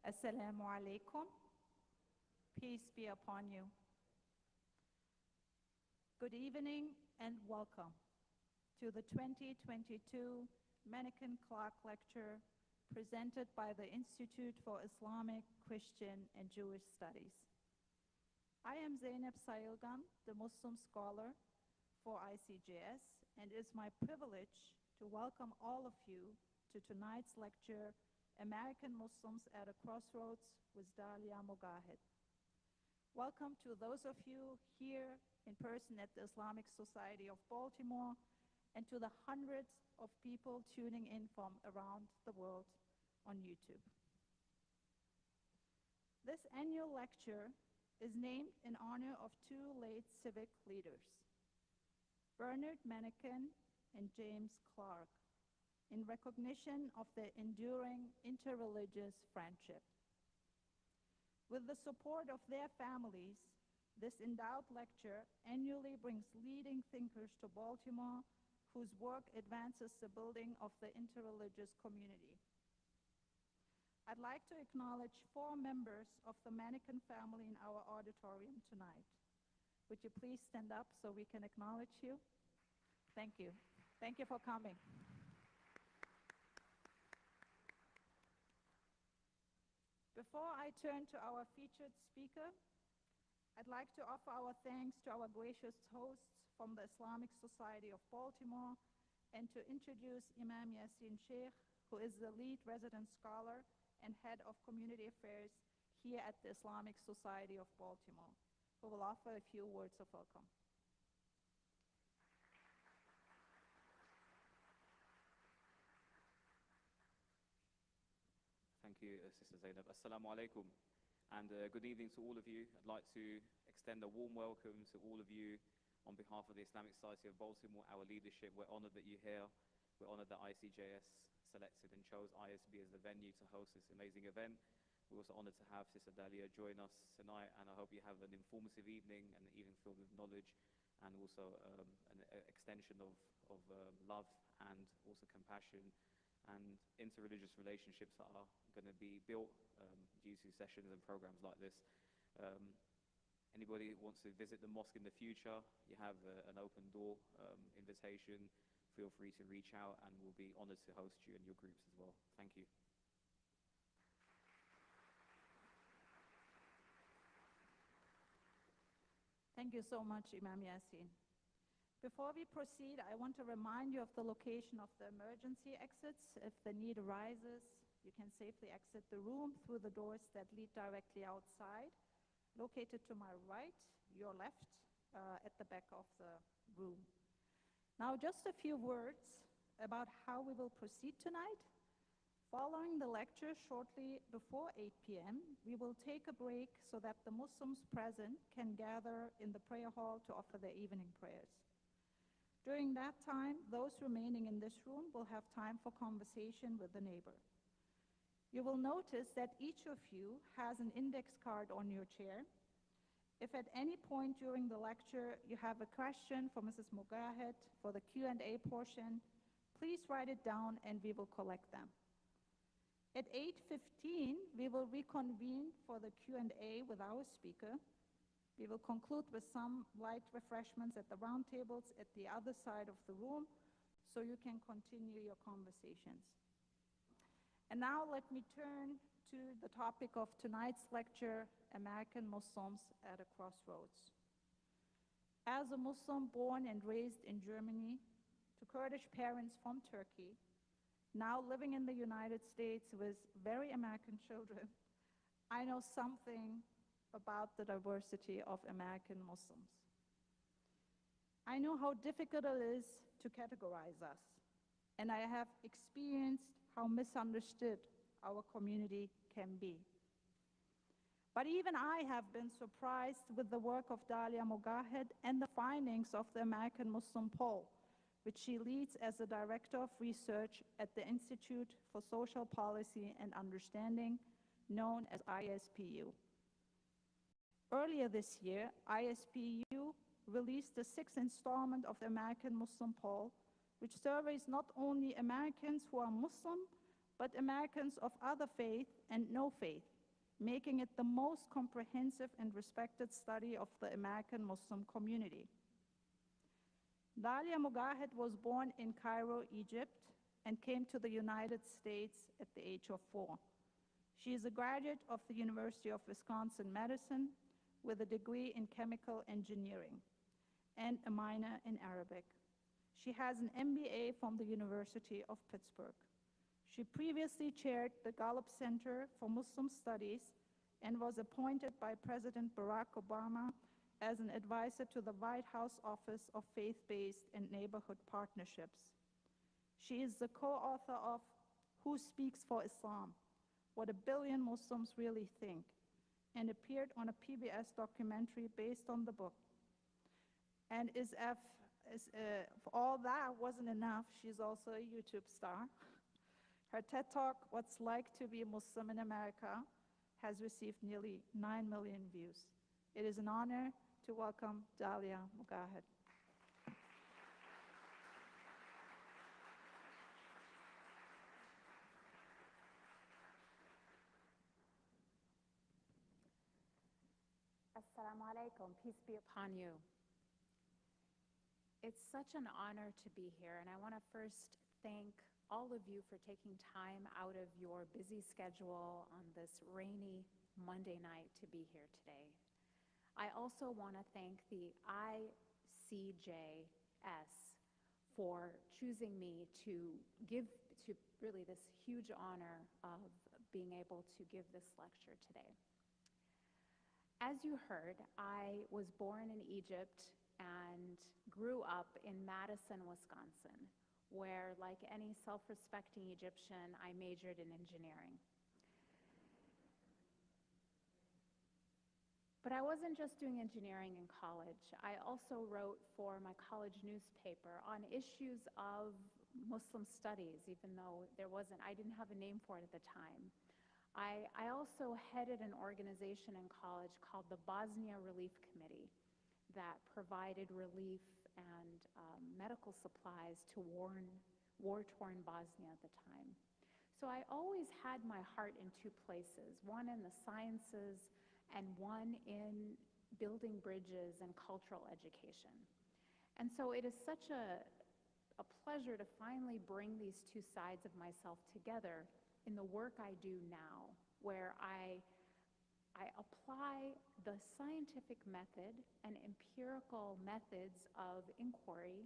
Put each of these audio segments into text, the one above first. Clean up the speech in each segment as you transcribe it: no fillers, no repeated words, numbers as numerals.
Assalamu alaikum. Peace be upon you. Good evening and welcome to the 2022 Mannequin Clark Lecture presented by the Institute for Islamic, Christian, and Jewish Studies. I am Zainab Sayilgan, the Muslim scholar for ICJS, and it is my privilege to welcome all of you to tonight's lecture, American Muslims at a Crossroads with Dalia Mogahed. Welcome to those of you here in person at the Islamic Society of Baltimore and to the hundreds of people tuning in from around the world on YouTube. This annual lecture is named in honor of two late civic leaders, Bernard Mannequin and James Clark, in recognition of their enduring interreligious friendship. With the support of their families, this endowed lecture annually brings leading thinkers to Baltimore whose work advances the building of the interreligious community. I'd like to acknowledge 4 members of the Mannequin family in our auditorium tonight. Would you please stand up so we can acknowledge you? Thank you. Thank you for coming. Before I turn to our featured speaker, I'd like to offer our thanks to our gracious hosts from the Islamic Society of Baltimore and to introduce Imam Yassin Sheikh, who is the lead resident scholar and head of community affairs here at the Islamic Society of Baltimore, who will offer a few words of welcome. Thank you, Sister Zainab. Assalamu alaikum, and good evening to all of you. I'd like to extend a warm welcome to all of you on behalf of the Islamic Society of Baltimore, our leadership. We're honored that you're here. We're honored that ICJS selected and chose ISB as the venue to host this amazing event. We're also honored to have Sister Dalia join us tonight, and I hope you have an informative evening and an evening filled with knowledge and also an extension of love and also compassion and interreligious relationships that are going to be built due to sessions and programs like this. Anybody who wants to visit the mosque in the future, you have an open door invitation. Feel free to reach out and we'll be honored to host you and your groups as well. Thank you. Thank you so much, Imam Yassin. Before we proceed, I want to remind you of the location of the emergency exits. If the need arises, you can safely exit the room through the doors that lead directly outside, located to my right, your left, at the back of the room. Now, just a few words about how we will proceed tonight. Following the lecture shortly before 8 p.m., we will take a break so that the Muslims present can gather in the prayer hall to offer their evening prayers. During that time, those remaining in this room will have time for conversation with the neighbor. You will notice that each of you has an index card on your chair. If at any point during the lecture you have a question for Mrs. Mogahed for the Q&A portion, please write it down and we will collect them. At 8:15, we will reconvene for the Q&A with our speaker. We will conclude with some light refreshments at the round tables at the other side of the room so you can continue your conversations. And now let me turn to the topic of tonight's lecture, American Muslims at a Crossroads. As a Muslim born and raised in Germany to Kurdish parents from Turkey, now living in the United States with very American children, I know something about the diversity of American Muslims. I know how difficult it is to categorize us, and I have experienced how misunderstood our community can be. But even I have been surprised with the work of Dalia Mogahed and the findings of the American Muslim poll, which she leads as the Director of Research at the Institute for Social Policy and Understanding, known as ISPU. Earlier this year, ISPU released the 6th installment of the American Muslim poll, which surveys not only Americans who are Muslim, but Americans of other faith and no faith making it the most comprehensive and respected study of the American Muslim community. Dalia Mogahed was born in Cairo, Egypt, and came to the United States at the age of 4. She is a graduate of the University of Wisconsin-Madison with a degree in chemical engineering and a minor in Arabic. She has an MBA from the University of Pittsburgh. She previously chaired the Gallup Center for Muslim Studies and was appointed by President Barack Obama as an advisor to the White House Office of Faith-Based and Neighborhood Partnerships. She is the co-author of Who Speaks for Islam? What a Billion Muslims Really Think, and appeared on a PBS documentary based on the book. And if all that wasn't enough, she's also a YouTube star. Her TED Talk, What's Like to Be a Muslim in America, has received nearly 9 million views. It is an honor to welcome Dalia Mogahed. Assalamu alaikum, peace be upon you. It's such an honor to be here, and I want to first thank all of you for taking time out of your busy schedule on this rainy Monday night to be here today. I also want to thank the ICJS for choosing me to give to really this huge honor of being able to give this lecture today. As you heard, I was born in Egypt and grew up in Madison, Wisconsin, where, like any self-respecting Egyptian, I majored in engineering. But I wasn't just doing engineering in college. I also wrote for my college newspaper on issues of Muslim studies, even though I didn't have a name for it at the time. I also headed an organization in college called the Bosnia Relief Committee that provided relief and medical supplies to war-torn Bosnia at the time. So I always had my heart in two places, one in the sciences and one in building bridges and cultural education. And so it is such a pleasure to finally bring these two sides of myself together in the work I do now, where I apply the scientific method and empirical methods of inquiry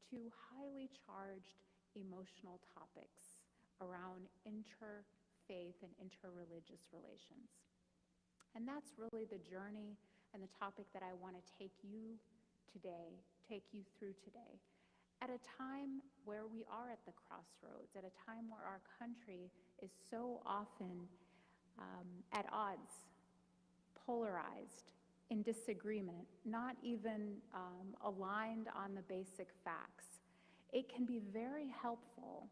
to highly charged emotional topics around interfaith and interreligious relations. And that's really the journey and the topic that I want to take you through today. At a time where we are at the crossroads, at a time where our country is so often at odds, polarized, in disagreement, not even aligned on the basic facts, it can be very helpful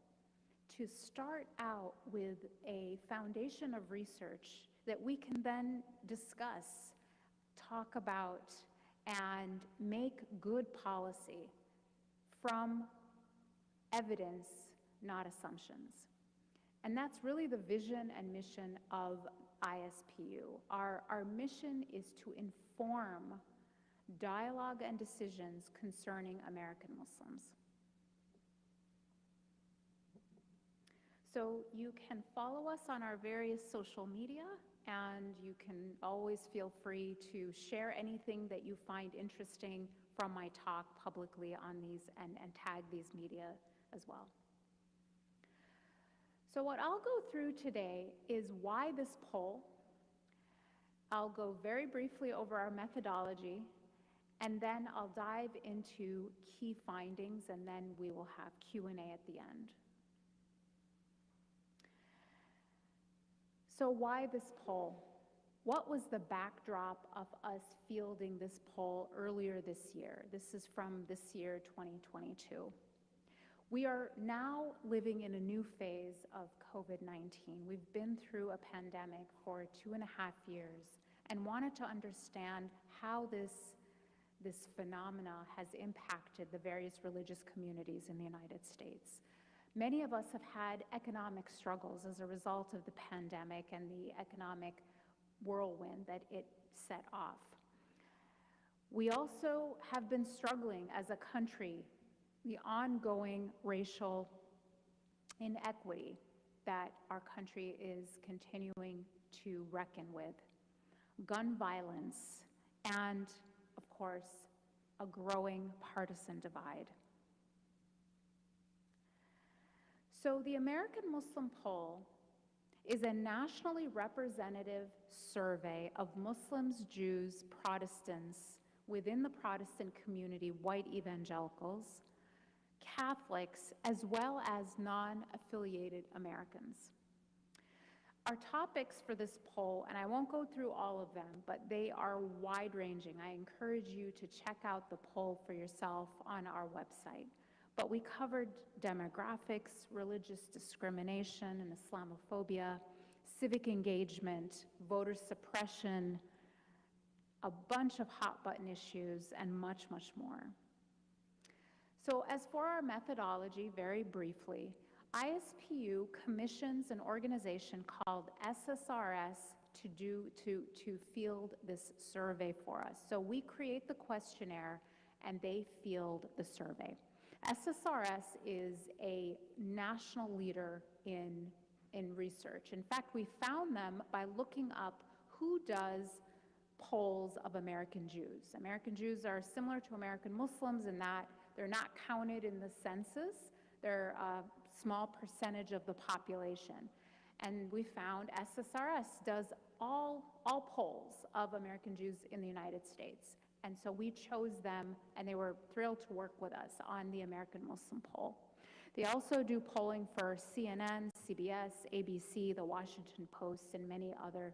to start out with a foundation of research that we can then discuss, talk about, and make good policy from evidence, not assumptions. And that's really the vision and mission of ISPU. Our mission is to inform dialogue and decisions concerning American Muslims. So you can follow us on our various social media, and you can always feel free to share anything that you find interesting from my talk publicly on these and tag these media as well. So what I'll go through today is why this poll. I'll go very briefly over our methodology, and then I'll dive into key findings, and then we will have Q&A at the end. So why this poll? What was the backdrop of us fielding this poll earlier this year? This is from this year, 2022. We are now living in a new phase of COVID-19. We've been through a pandemic for 2.5 years and wanted to understand how this phenomena has impacted the various religious communities in the United States. Many of us have had economic struggles as a result of the pandemic and the economic whirlwind that it set off. We also have been struggling as a country, the ongoing racial inequity that our country is continuing to reckon with, gun violence, and, of course, a growing partisan divide. So the American Muslim Poll is a nationally representative survey of Muslims, Jews, Protestants within the Protestant community, white evangelicals, Catholics, as well as non-affiliated Americans. Our topics for this poll, and I won't go through all of them, but they are wide-ranging. I encourage you to check out the poll for yourself on our website. But we covered demographics, religious discrimination and Islamophobia, civic engagement, voter suppression, a bunch of hot-button issues, and much, much more. So as for our methodology, very briefly, ISPU commissions an organization called SSRS to field this survey for us. So we create the questionnaire and they field the survey. SSRS is a national leader in research. In fact, we found them by looking up who does polls of American Jews. American Jews are similar to American Muslims in that they're not counted in the census. They're a small percentage of the population. And we found SSRS does all polls of American Jews in the United States. And so we chose them, and they were thrilled to work with us on the American Muslim poll. They also do polling for CNN, CBS, ABC, The Washington Post, and many other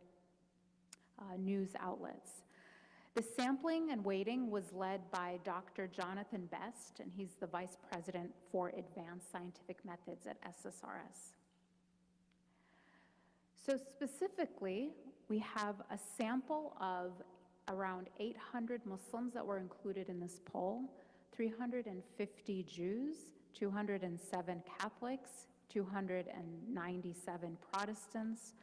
news outlets. The sampling and weighting was led by Dr. Jonathan Best, and he's the Vice President for Advanced Scientific Methods at SSRS. So specifically, we have a sample of around 800 Muslims that were included in this poll, 350 Jews, 207 Catholics, 297 Protestants,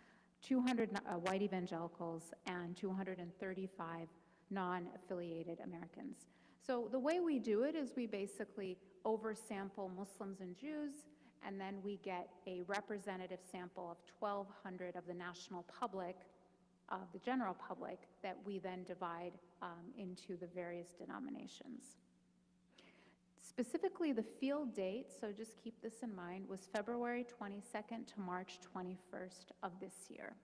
200 white evangelicals, and 235 non-affiliated Americans. So the way we do it is we basically oversample Muslims and Jews, and then we get a representative sample of 1,200 of the national public, of the general public, that we then divide into the various denominations. Specifically, the field date, so just keep this in mind, was February 22nd to March 21st of this year.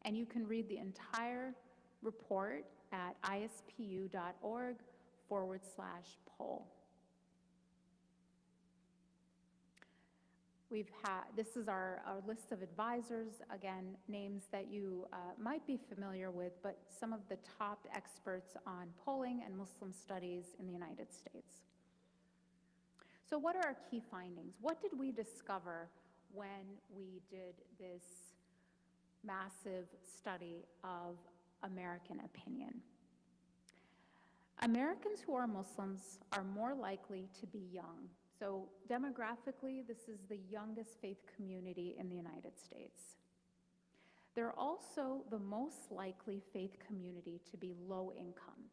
And you can read the entire report at ispu.org/poll. This is our list of advisors, again, names that you might be familiar with, but some of the top experts on polling and Muslim studies in the United States. So what are our key findings? What did we discover when we did this massive study of American opinion? Americans who are Muslims are more likely to be young. So demographically, this is the youngest faith community in the United States. They're also the most likely faith community to be low income.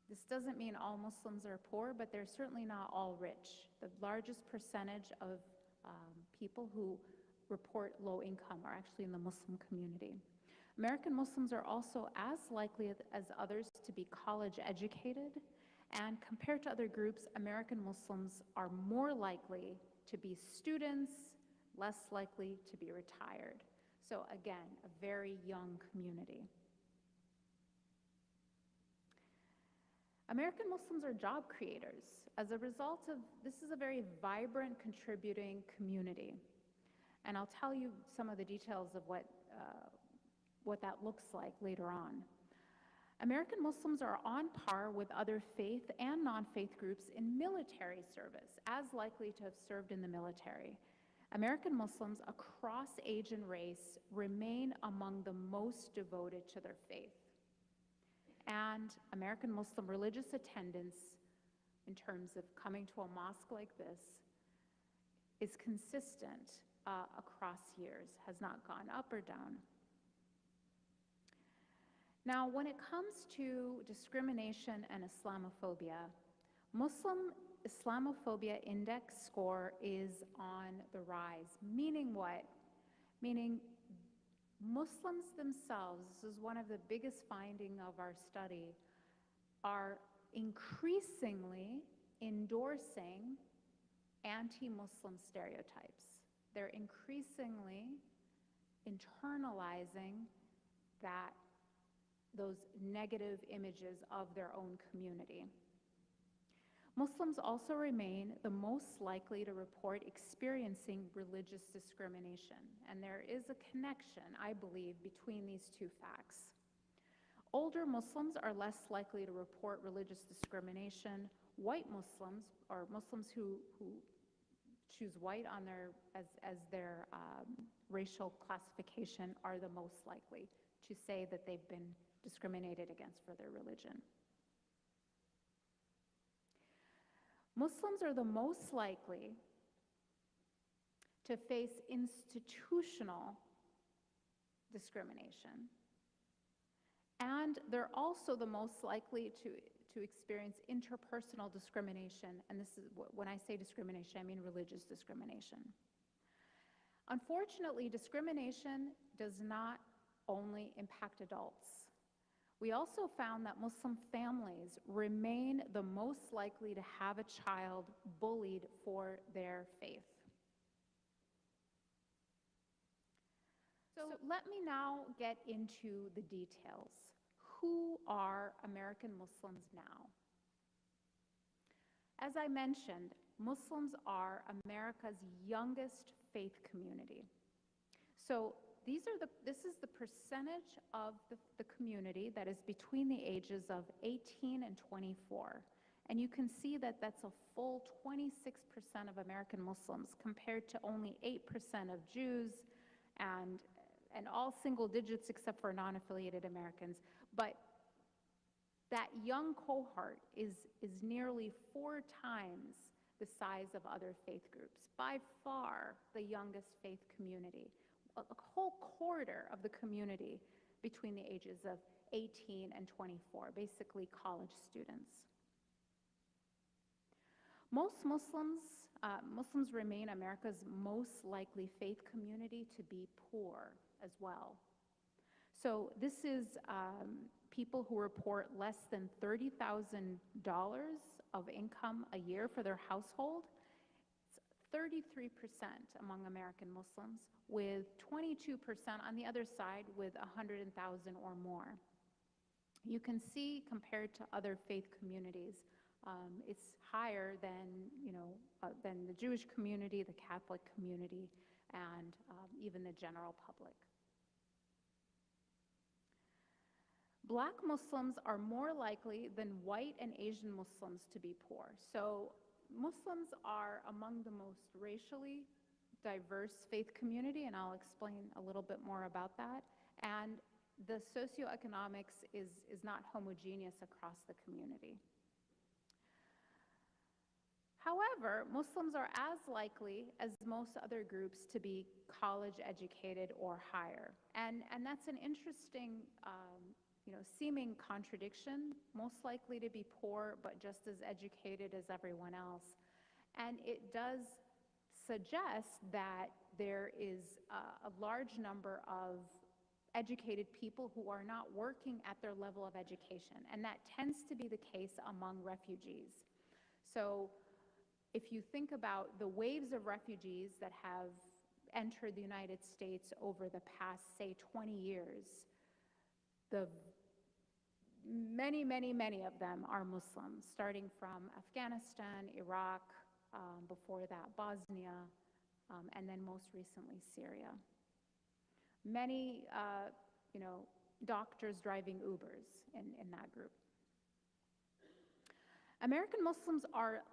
This doesn't mean all Muslims are poor, but they're certainly not all rich. The largest percentage of people who report low income are actually in the Muslim community. American Muslims are also as likely as others to be college educated, and compared to other groups, American Muslims are more likely to be students, less likely to be retired. So again, a very young community. American Muslims are job creators. As a result of, this is a very vibrant, contributing community. And I'll tell you some of the details of what that looks like later on. American Muslims are on par with other faith and non-faith groups in military service, as likely to have served in the military. American Muslims across age and race remain among the most devoted to their faith. And American Muslim religious attendance, in terms of coming to a mosque like this, is consistent across years, has not gone up or down. Now, when it comes to discrimination and Islamophobia, Muslim Islamophobia index score is on the rise. Meaning what? Meaning Muslims themselves, this is one of the biggest findings of our study, are increasingly endorsing anti-Muslim stereotypes. They're increasingly internalizing those negative images of their own community. Muslims also remain the most likely to report experiencing religious discrimination, and there is a connection, I believe, between these two facts. Older Muslims are less likely to report religious discrimination. White Muslims, or Muslims who choose white on as their racial classification, are the most likely to say that they've been discriminated against for their religion. Muslims are the most likely to face institutional discrimination, and they're also the most likely to experience interpersonal discrimination, and this is, when I say discrimination, I mean religious discrimination. Unfortunately, discrimination does not only impact adults. We also found that Muslim families remain the most likely to have a child bullied for their faith. So let me now get into the details. Who are American Muslims now? As I mentioned, Muslims are America's youngest faith community. So this is the percentage of the community that is between the ages of 18 and 24. And you can see that that's a full 26% of American Muslims compared to only 8% of Jews and all single digits except for non-affiliated Americans. But that young cohort is nearly 4 times the size of other faith groups. By far the youngest faith community. A whole quarter of the community between the ages of 18 and 24, basically college students. Most Muslims remain America's most likely faith community to be poor as well. So this is people who report less than $30,000 of income a year for their household. It's 33% among American Muslims, with 22% on the other side with 100,000 or more. You can see, compared to other faith communities, it's higher than the Jewish community, the Catholic community, and even the general public. Black Muslims are more likely than white and Asian Muslims to be poor. So Muslims are among the most racially diverse faith community, and I'll explain a little bit more about that. And the socioeconomics is not homogeneous across the community. However, Muslims are as likely as most other groups to be college educated or higher. And that's an interesting seeming contradiction, most likely to be poor but just as educated as everyone else. And it does suggest that there is a large number of educated people who are not working at their level of education, and that tends to be the case among refugees. So if you think about the waves of refugees that have entered the United States over the past, say, 20 years, the many of them are Muslims, starting from Afghanistan, Iraq, before that Bosnia, and then most recently Syria. Many, doctors driving Ubers in that group. American Muslims are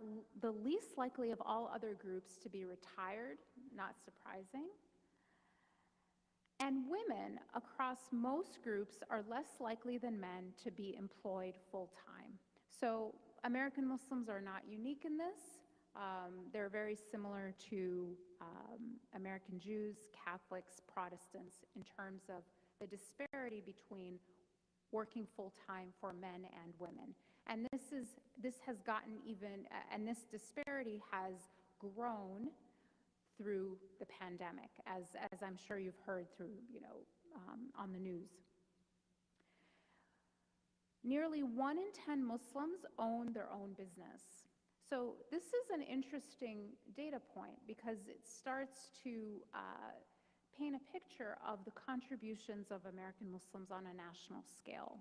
the least likely of all other groups to be retired, not surprising. And women across most groups are less likely than men to be employed full-time. So American Muslims are not unique in this. They're very similar to American Jews, Catholics, Protestants in terms of the disparity between working full-time for men and women. And this has gotten even, and this disparity has grown through the pandemic, as I'm sure you've heard through, on the news. Nearly 1 in 10 Muslims own their own business. So this is an interesting data point because it starts to paint a picture of the contributions of American Muslims on a national scale.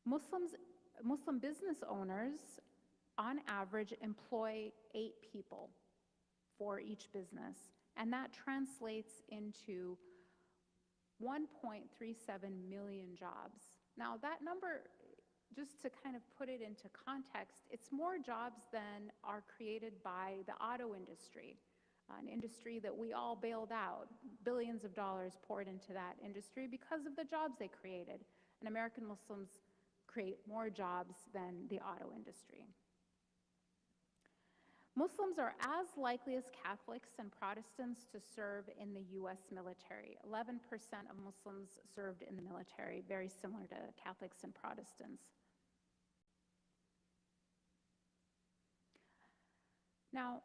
Muslim business owners, on average, employ 8 people for each business, and that translates into 1.37 million jobs. Now, that number, just to kind of put it into context, it's more jobs than are created by the auto industry, an industry that we all bailed out. Billions of dollars poured into that industry because of the jobs they created. And American Muslims create more jobs than the auto industry. Muslims are as likely as Catholics and Protestants to serve in the U.S. military. 11% of Muslims served in the military, very similar to Catholics and Protestants. Now,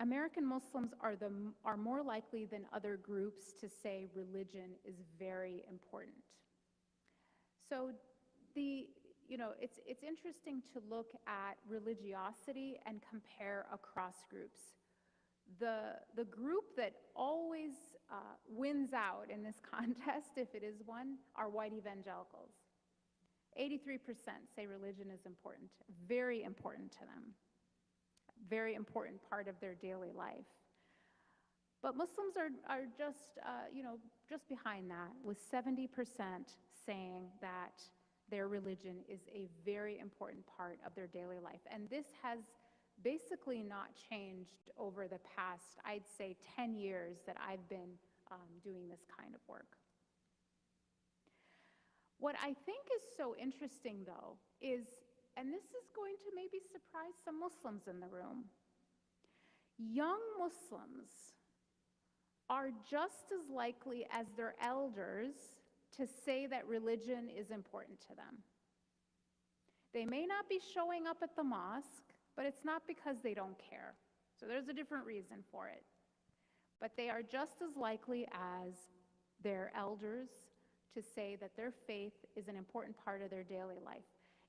American Muslims are more likely than other groups to say religion is very important. So it's interesting to look at religiosity and compare across groups. The group that always wins out in this contest, if it is one, are white evangelicals. 83% say religion is important, very important to them, very important part of their daily life. But Muslims are just behind that, with 70% saying that their religion is a very important part of their daily life. And this has basically not changed over the past, I'd say, 10 years that I've been doing this kind of work. What I think is so interesting, though, is, and this is going to maybe surprise some Muslims in the room, young Muslims are just as likely as their elders to say that religion is important to them. They may not be showing up at the mosque, but it's not because they don't care. So there's a different reason for it. But they are just as likely as their elders to say that their faith is an important part of their daily life.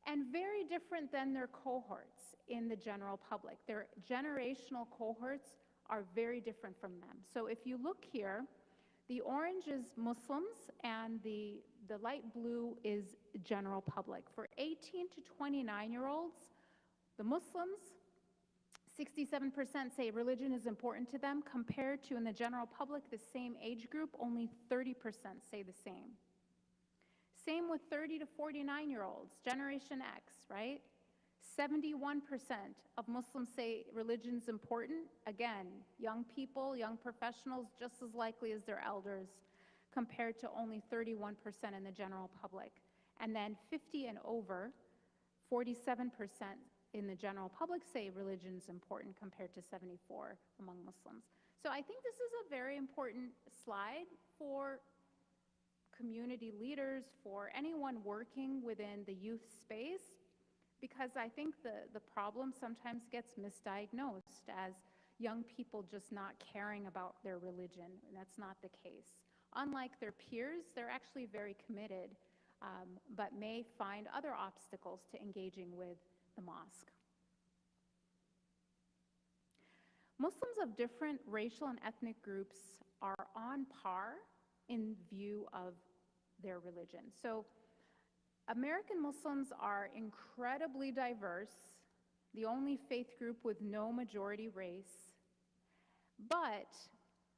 And very different than their cohorts in the general public. Their generational cohorts are very different from them. So if you look here, the orange is Muslims and the light blue is general public. For 18 to 29-year-olds, the Muslims, 67% say religion is important to them, compared to in the general public, the same age group, only 30% say the same. Same with 30 to 49-year-olds, Generation X, right? 71% of Muslims say religion's important. Again, young people, young professionals, just as likely as their elders, compared to only 31% in the general public. And then 50 and over, 47% in the general public say religion's important, compared to 74 among Muslims. So I think this is a very important slide for community leaders, for anyone working within the youth space, because I think the problem sometimes gets misdiagnosed as young people just not caring about their religion, and that's not the case. Unlike their peers, they're actually very committed, but may find other obstacles to engaging with the mosque. Muslims of different racial and ethnic groups are on par in view of their religion. So American Muslims are incredibly diverse, the only faith group with no majority race. But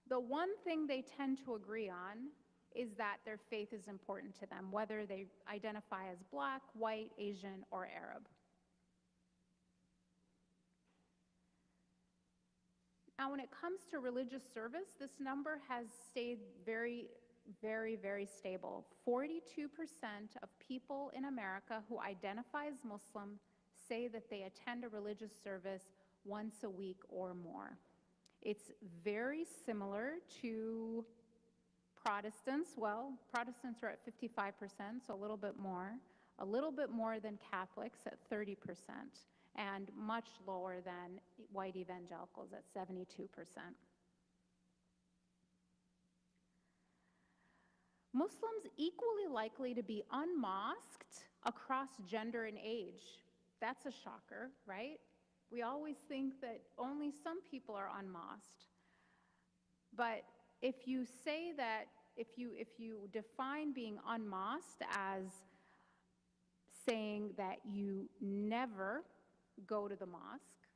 the one thing they tend to agree on is that their faith is important to them, whether they identify as Black, white, Asian, or Arab. Now, when it comes to religious service, this number has stayed very, very stable. 42% of people in America who identify as Muslim say that they attend a religious service once a week or more. It's very similar to Protestants, well, Protestants are at 55%, so a little bit more than Catholics at 30%, and much lower than white evangelicals at 72%. Muslims equally likely to be unmasked across gender and age. That's a shocker, right? We always think that only some people are unmasked. But if you say that, if you define being unmasked as saying that you never go to the mosque,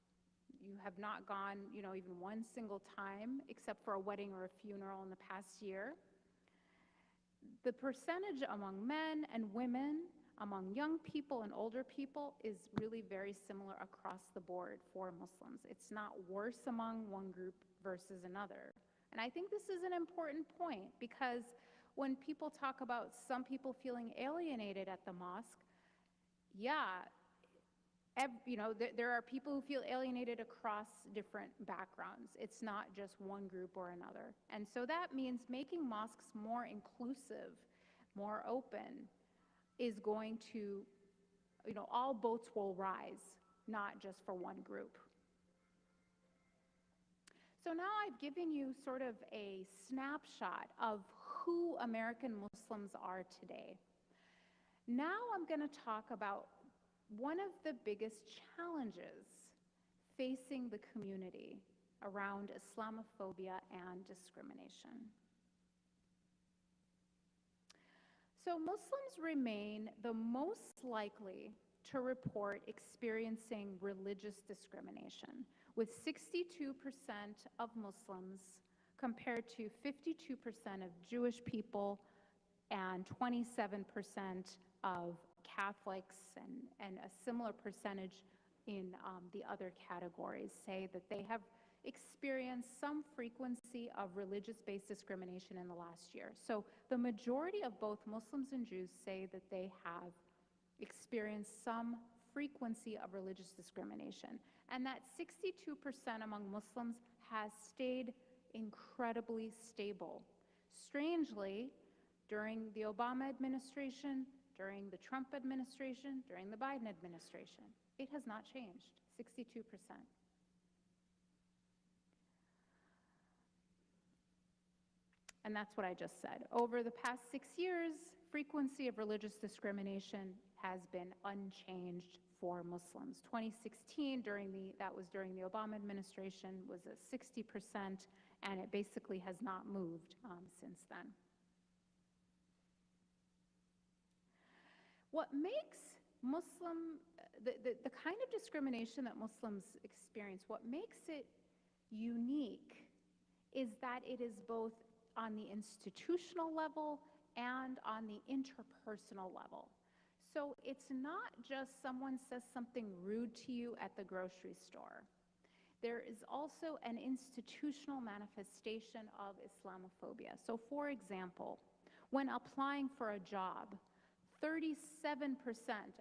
you have not gone, even one single time except for a wedding or a funeral in the past year, the percentage among men and women, among young people and older people, is really very similar across the board for Muslims. It's not worse among one group versus another. And I think this is an important point, because when people talk about some people feeling alienated at the mosque, there are people who feel alienated across different backgrounds. It's not just one group or another. And so that means making mosques more inclusive, more open, is going to, all boats will rise, not just for one group. So now I've given you sort of a snapshot of who American Muslims are today. Now I'm going to talk about one of the biggest challenges facing the community around Islamophobia and discrimination. So Muslims remain the most likely to report experiencing religious discrimination, with 62% of Muslims compared to 52% of Jewish people and 27% of Catholics, and a similar percentage in the other categories say that they have experienced some frequency of religious-based discrimination in the last year. So the majority of both Muslims and Jews say that they have experienced some frequency of religious discrimination. And that 62% among Muslims has stayed incredibly stable. Strangely, during the Obama administration, during the Trump administration, during the Biden administration, it has not changed, 62%. And that's what I just said. Over the past 6 years, frequency of religious discrimination has been unchanged for Muslims. 2016, that was during the Obama administration, was at 60%, and it basically has not moved since then. What makes the kind of discrimination that Muslims experience, what makes it unique is that it is both on the institutional level and on the interpersonal level. So it's not just someone says something rude to you at the grocery store. There is also an institutional manifestation of Islamophobia. So for example, when applying for a job, 37%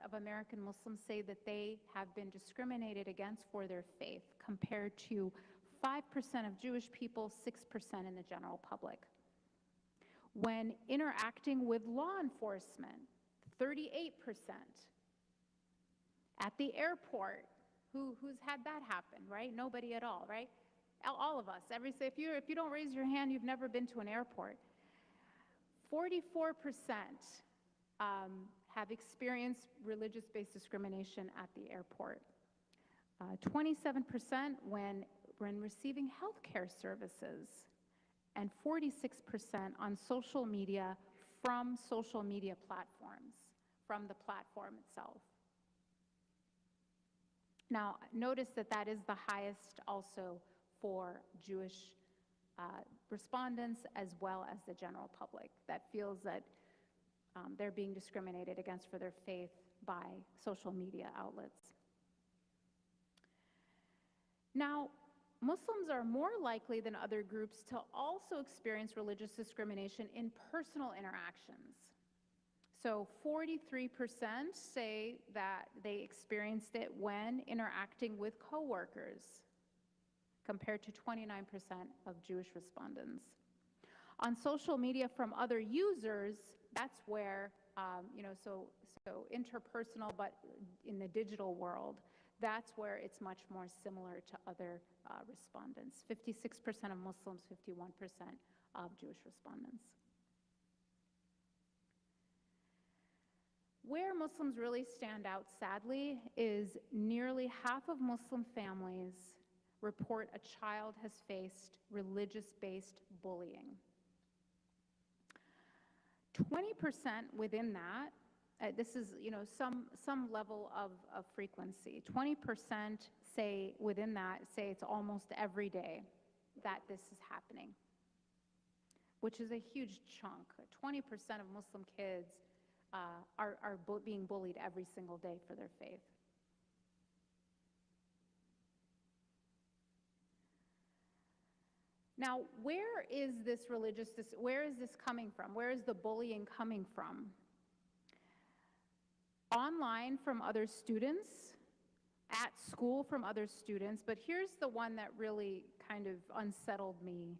of American Muslims say that they have been discriminated against for their faith, compared to 5% of Jewish people, 6% in the general public. When interacting with law enforcement, 38%. At the airport, who's had that happen, right? Nobody at all, right? All of us. If you don't raise your hand, you've never been to an airport. 44% have experienced religious-based discrimination at the airport. 27% when receiving health care services, and 46% on social media from social media platforms, from the platform itself. Now, notice that is the highest also for Jewish respondents, as well as the general public, that feels that they're being discriminated against for their faith by social media outlets. Now, Muslims are more likely than other groups to also experience religious discrimination in personal interactions. So 43% say that they experienced it when interacting with coworkers, compared to 29% of Jewish respondents. On social media from other users, that's where, so interpersonal, but in the digital world, that's where it's much more similar to other respondents. 56% of Muslims, 51% of Jewish respondents. Where Muslims really stand out, sadly, is nearly half of Muslim families report a child has faced religious-based bullying. 20% within that, this is some level of frequency. 20% say within that, say it's almost every day that this is happening, which is a huge chunk. 20% of Muslim kids are being bullied every single day for their faith. Now, where is this coming from? Where is the bullying coming from? Online from other students, at school from other students, but here's the one that really kind of unsettled me.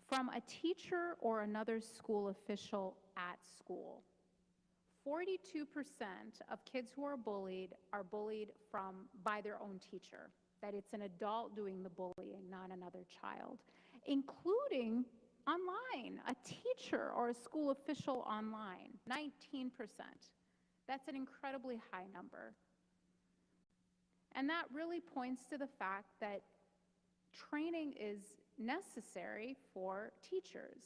From a teacher or another school official at school. 42% of kids who are bullied by their own teacher, that it's an adult doing the bullying, not another child, including online, a teacher or a school official online, 19%. That's an incredibly high number. And that really points to the fact that training is necessary for teachers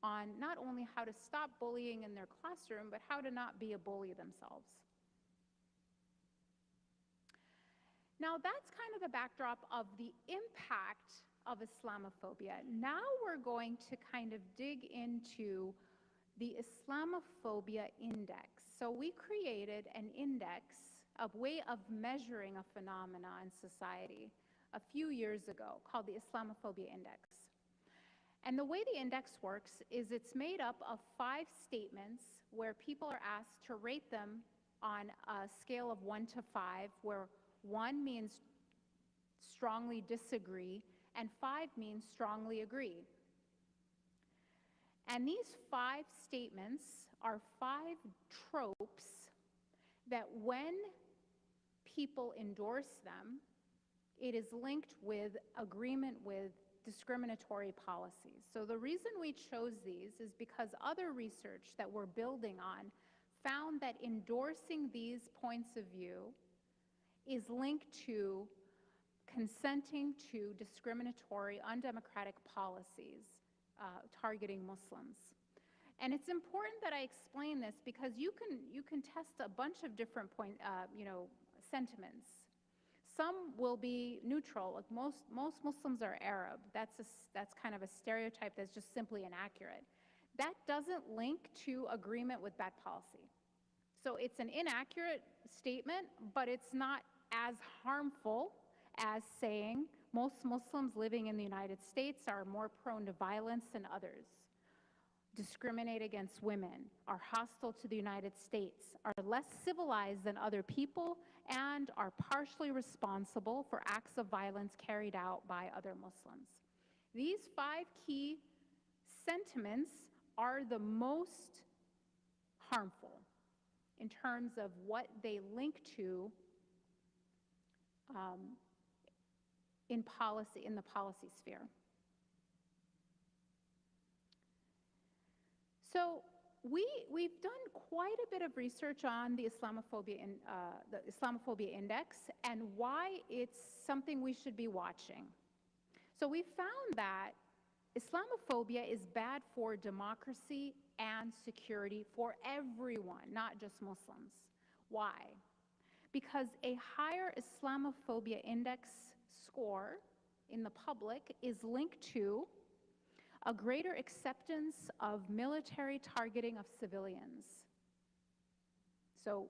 on not only how to stop bullying in their classroom, but how to not be a bully themselves. Now, that's kind of the backdrop of the impact of Islamophobia. Now we're going to kind of dig into the Islamophobia index. So we created an index, a way of measuring a phenomena in society a few years ago called the Islamophobia index. And the way the index works is it's made up of 5 statements where people are asked to rate them on a scale of 1 to 5, where 1 means strongly disagree and 5 means strongly agree. And these 5 statements are 5 tropes that when people endorse them, it is linked with agreement with discriminatory policies. So the reason we chose these is because other research that we're building on found that endorsing these points of view is linked to consenting to discriminatory, undemocratic policies targeting Muslims. And it's important that I explain this because you can test a bunch of different sentiments. Some will be neutral. Like most Muslims are Arab. That's kind of a stereotype that's just simply inaccurate. That doesn't link to agreement with bad policy. So it's an inaccurate statement, but it's not as harmful as saying most Muslims living in the United States are more prone to violence than others, discriminate against women, are hostile to the United States, are less civilized than other people, and are partially responsible for acts of violence carried out by other Muslims. These 5 key sentiments are the most harmful in terms of what they link to in the policy sphere. So we've done quite a bit of research on the Islamophobia index and why it's something we should be watching. So we found that Islamophobia is bad for democracy and security for everyone, not just Muslims. Why? Because a higher Islamophobia index score in the public is linked to a greater acceptance of military targeting of civilians. So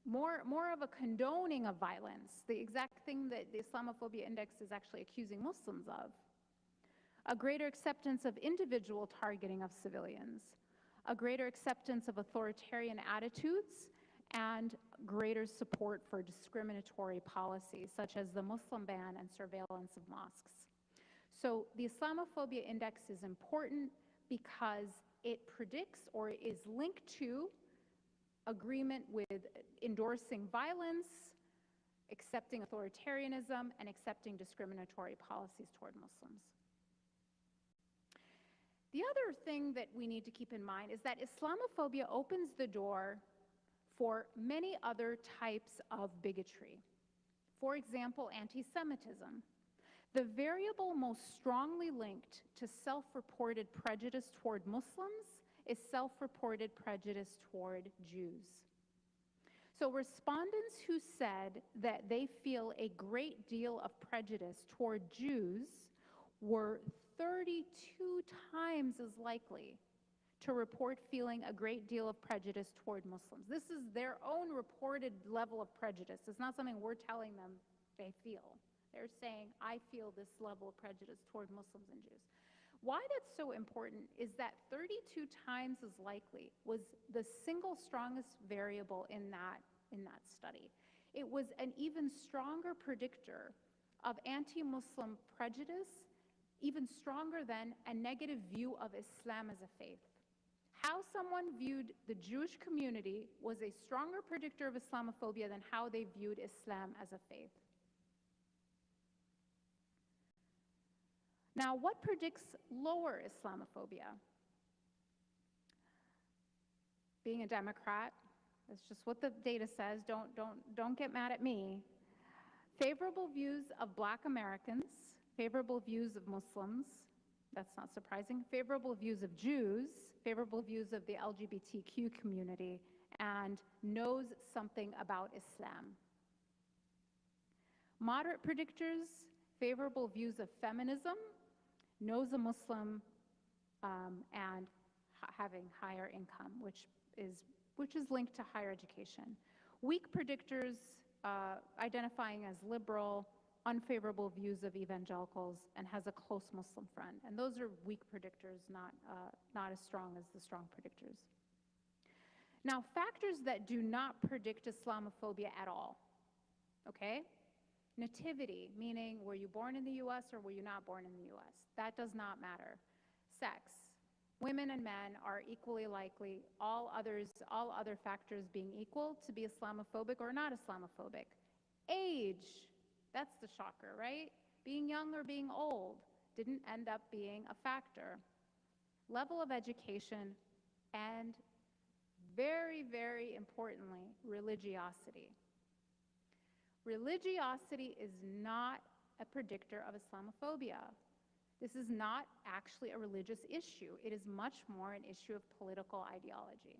more of a condoning of violence, the exact thing that the Islamophobia index is actually accusing Muslims of. A greater acceptance of individual targeting of civilians. A greater acceptance of authoritarian attitudes and greater support for discriminatory policies such as the Muslim ban and surveillance of mosques. So the Islamophobia index is important because it predicts or is linked to agreement with endorsing violence, accepting authoritarianism, and accepting discriminatory policies toward Muslims. The other thing that we need to keep in mind is that Islamophobia opens the door for many other types of bigotry. For example, anti-Semitism. The variable most strongly linked to self-reported prejudice toward Muslims is self-reported prejudice toward Jews. So respondents who said that they feel a great deal of prejudice toward Jews were 32 times as likely to report feeling a great deal of prejudice toward Muslims. This is their own reported level of prejudice. It's not something we're telling them they feel. They're saying, I feel this level of prejudice toward Muslims and Jews. Why that's so important is that 32 times as likely was the single strongest variable in that study. It was an even stronger predictor of anti-Muslim prejudice, even stronger than a negative view of Islam as a faith. How someone viewed the Jewish community was a stronger predictor of Islamophobia than how they viewed Islam as a faith. Now, what predicts lower Islamophobia? Being a Democrat, that's just what the data says. Don't get mad at me. Favorable views of Black Americans, favorable views of Muslims, that's not surprising, favorable views of Jews, favorable views of the LGBTQ community, and knows something about Islam. Moderate predictors, favorable views of feminism, knows a Muslim, and having higher income, which is linked to higher education. Weak predictors, identifying as liberal, unfavorable views of evangelicals, and has a close Muslim friend. And those are weak predictors, not as strong as the strong predictors. Now, factors that do not predict Islamophobia at all, okay? Nativity, meaning were you born in the US or were you not born in the US? That does not matter. Sex, women and men are equally likely, all other factors being equal, to be Islamophobic or not Islamophobic. Age, that's the shocker, right? Being young or being old didn't end up being a factor. Level of education, and very, very importantly, religiosity. Religiosity is not a predictor of Islamophobia. This is not actually a religious issue. It is much more an issue of political ideology.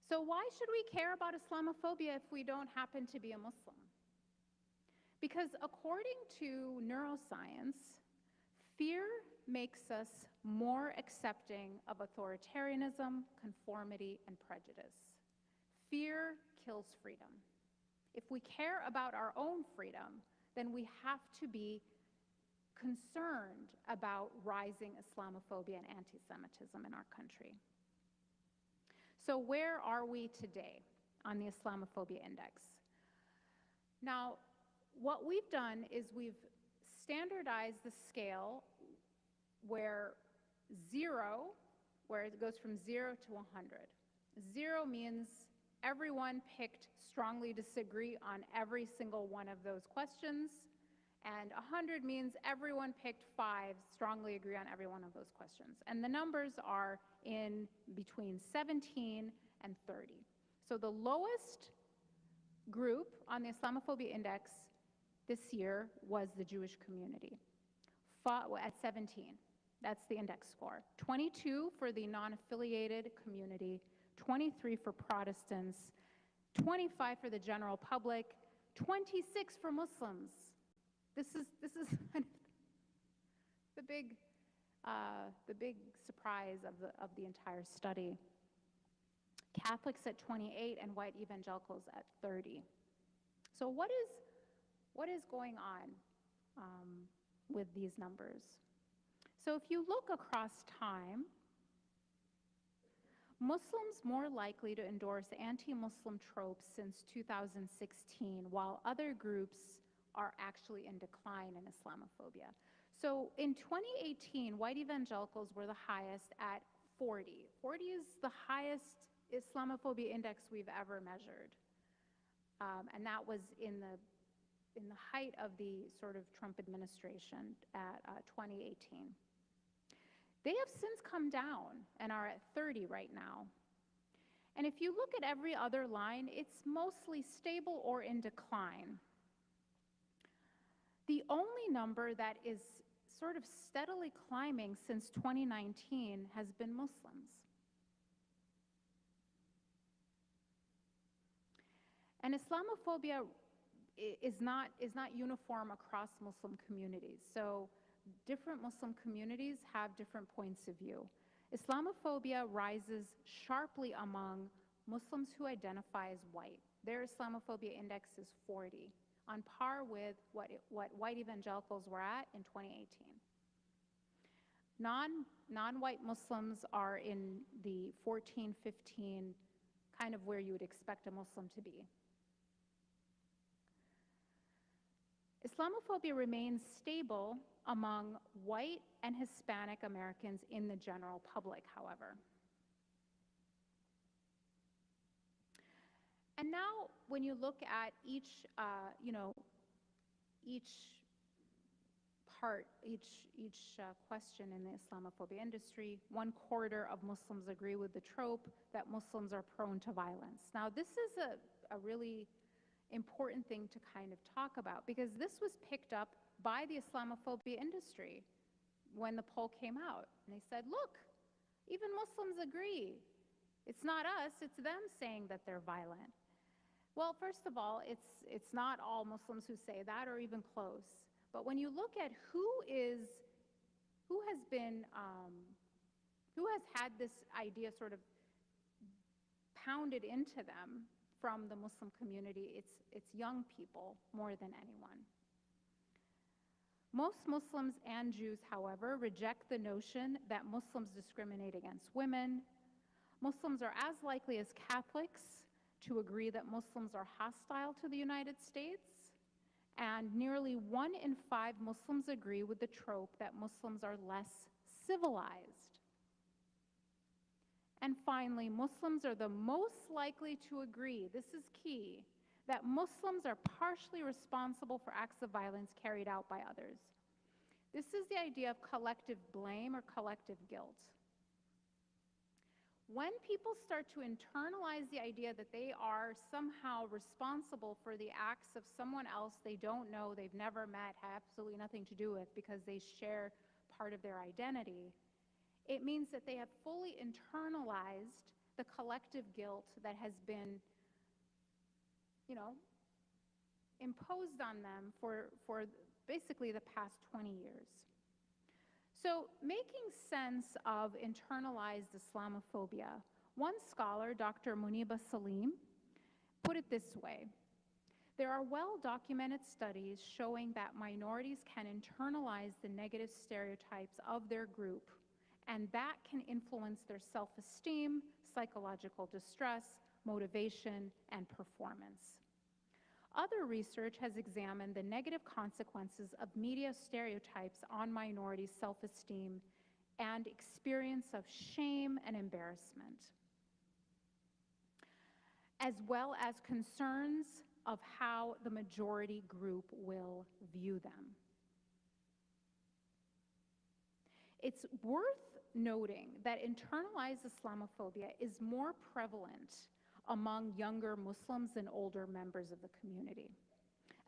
So why should we care about Islamophobia if we don't happen to be a Muslim? Because according to neuroscience, fear makes us more accepting of authoritarianism, conformity, and prejudice. Fear kills freedom. If we care about our own freedom, then we have to be concerned about rising Islamophobia and anti-Semitism in our country. So where are we today on the Islamophobia index? Now, what we've done is we've standardized the scale where it goes from 0 to 100. 0 means everyone picked strongly disagree on every single one of those questions, and 100 means everyone picked 5, strongly agree on every one of those questions. And the numbers are in between 17 and 30. So the lowest group on the Islamophobia index this year was the Jewish community, at 17. That's the index score. 22 for the non-affiliated community, 23 for Protestants, 25 for the general public, 26 for Muslims. This is kind of the big surprise of the entire study. Catholics at 28 and white evangelicals at 30. So what is going on with these numbers? So if you look across time, Muslims more likely to endorse anti-Muslim tropes since 2016, while other groups are actually in decline in Islamophobia. So in 2018, white evangelicals were the highest at 40. 40 is the highest Islamophobia index we've ever measured. And that was in the height of the sort of Trump administration at 2018. They have since come down and are at 30 right now. And if you look at every other line, it's mostly stable or in decline. The only number that is sort of steadily climbing since 2019 has been Muslims. And Islamophobia is not uniform across Muslim communities. So different Muslim communities have different points of view. Islamophobia rises sharply among Muslims who identify as white. Their Islamophobia index is 40, on par with what white evangelicals were at in 2018. Non-white Muslims are in the 14, 15, kind of where you would expect a Muslim to be. Islamophobia remains stable among white and Hispanic Americans in the general public, however. And now, when you look at each question in the Islamophobia industry, 1/4 of Muslims agree with the trope that Muslims are prone to violence. Now, this is a really important thing to kind of talk about, because this was picked up by the Islamophobia industry when the poll came out. And they said, look, even Muslims agree. It's not us, it's them saying that they're violent. Well, first of all, it's not all Muslims who say that, or even close. But when you look at who has had this idea sort of pounded into them from the Muslim community, it's young people more than anyone. Most Muslims and Jews, however, reject the notion that Muslims discriminate against women. Muslims are as likely as Catholics to agree that Muslims are hostile to the United States, and nearly 1 in 5 Muslims agree with the trope that Muslims are less civilized. And finally, Muslims are the most likely to agree, this is key, that Muslims are partially responsible for acts of violence carried out by others. This is the idea of collective blame or collective guilt. When people start to internalize the idea that they are somehow responsible for the acts of someone else they don't know, they've never met, have absolutely nothing to do with, because they share part of their identity, it means that they have fully internalized the collective guilt that has been, imposed on them for basically the past 20 years. So, making sense of internalized Islamophobia, one scholar, Dr. Muniba Salim, put it this way: there are well-documented studies showing that minorities can internalize the negative stereotypes of their group, and that can influence their self-esteem, psychological distress, motivation, and performance. Other research has examined the negative consequences of media stereotypes on minorities' self-esteem and experience of shame and embarrassment, as well as concerns of how the majority group will view them. It's worth noting that internalized Islamophobia is more prevalent among younger Muslims and older members of the community.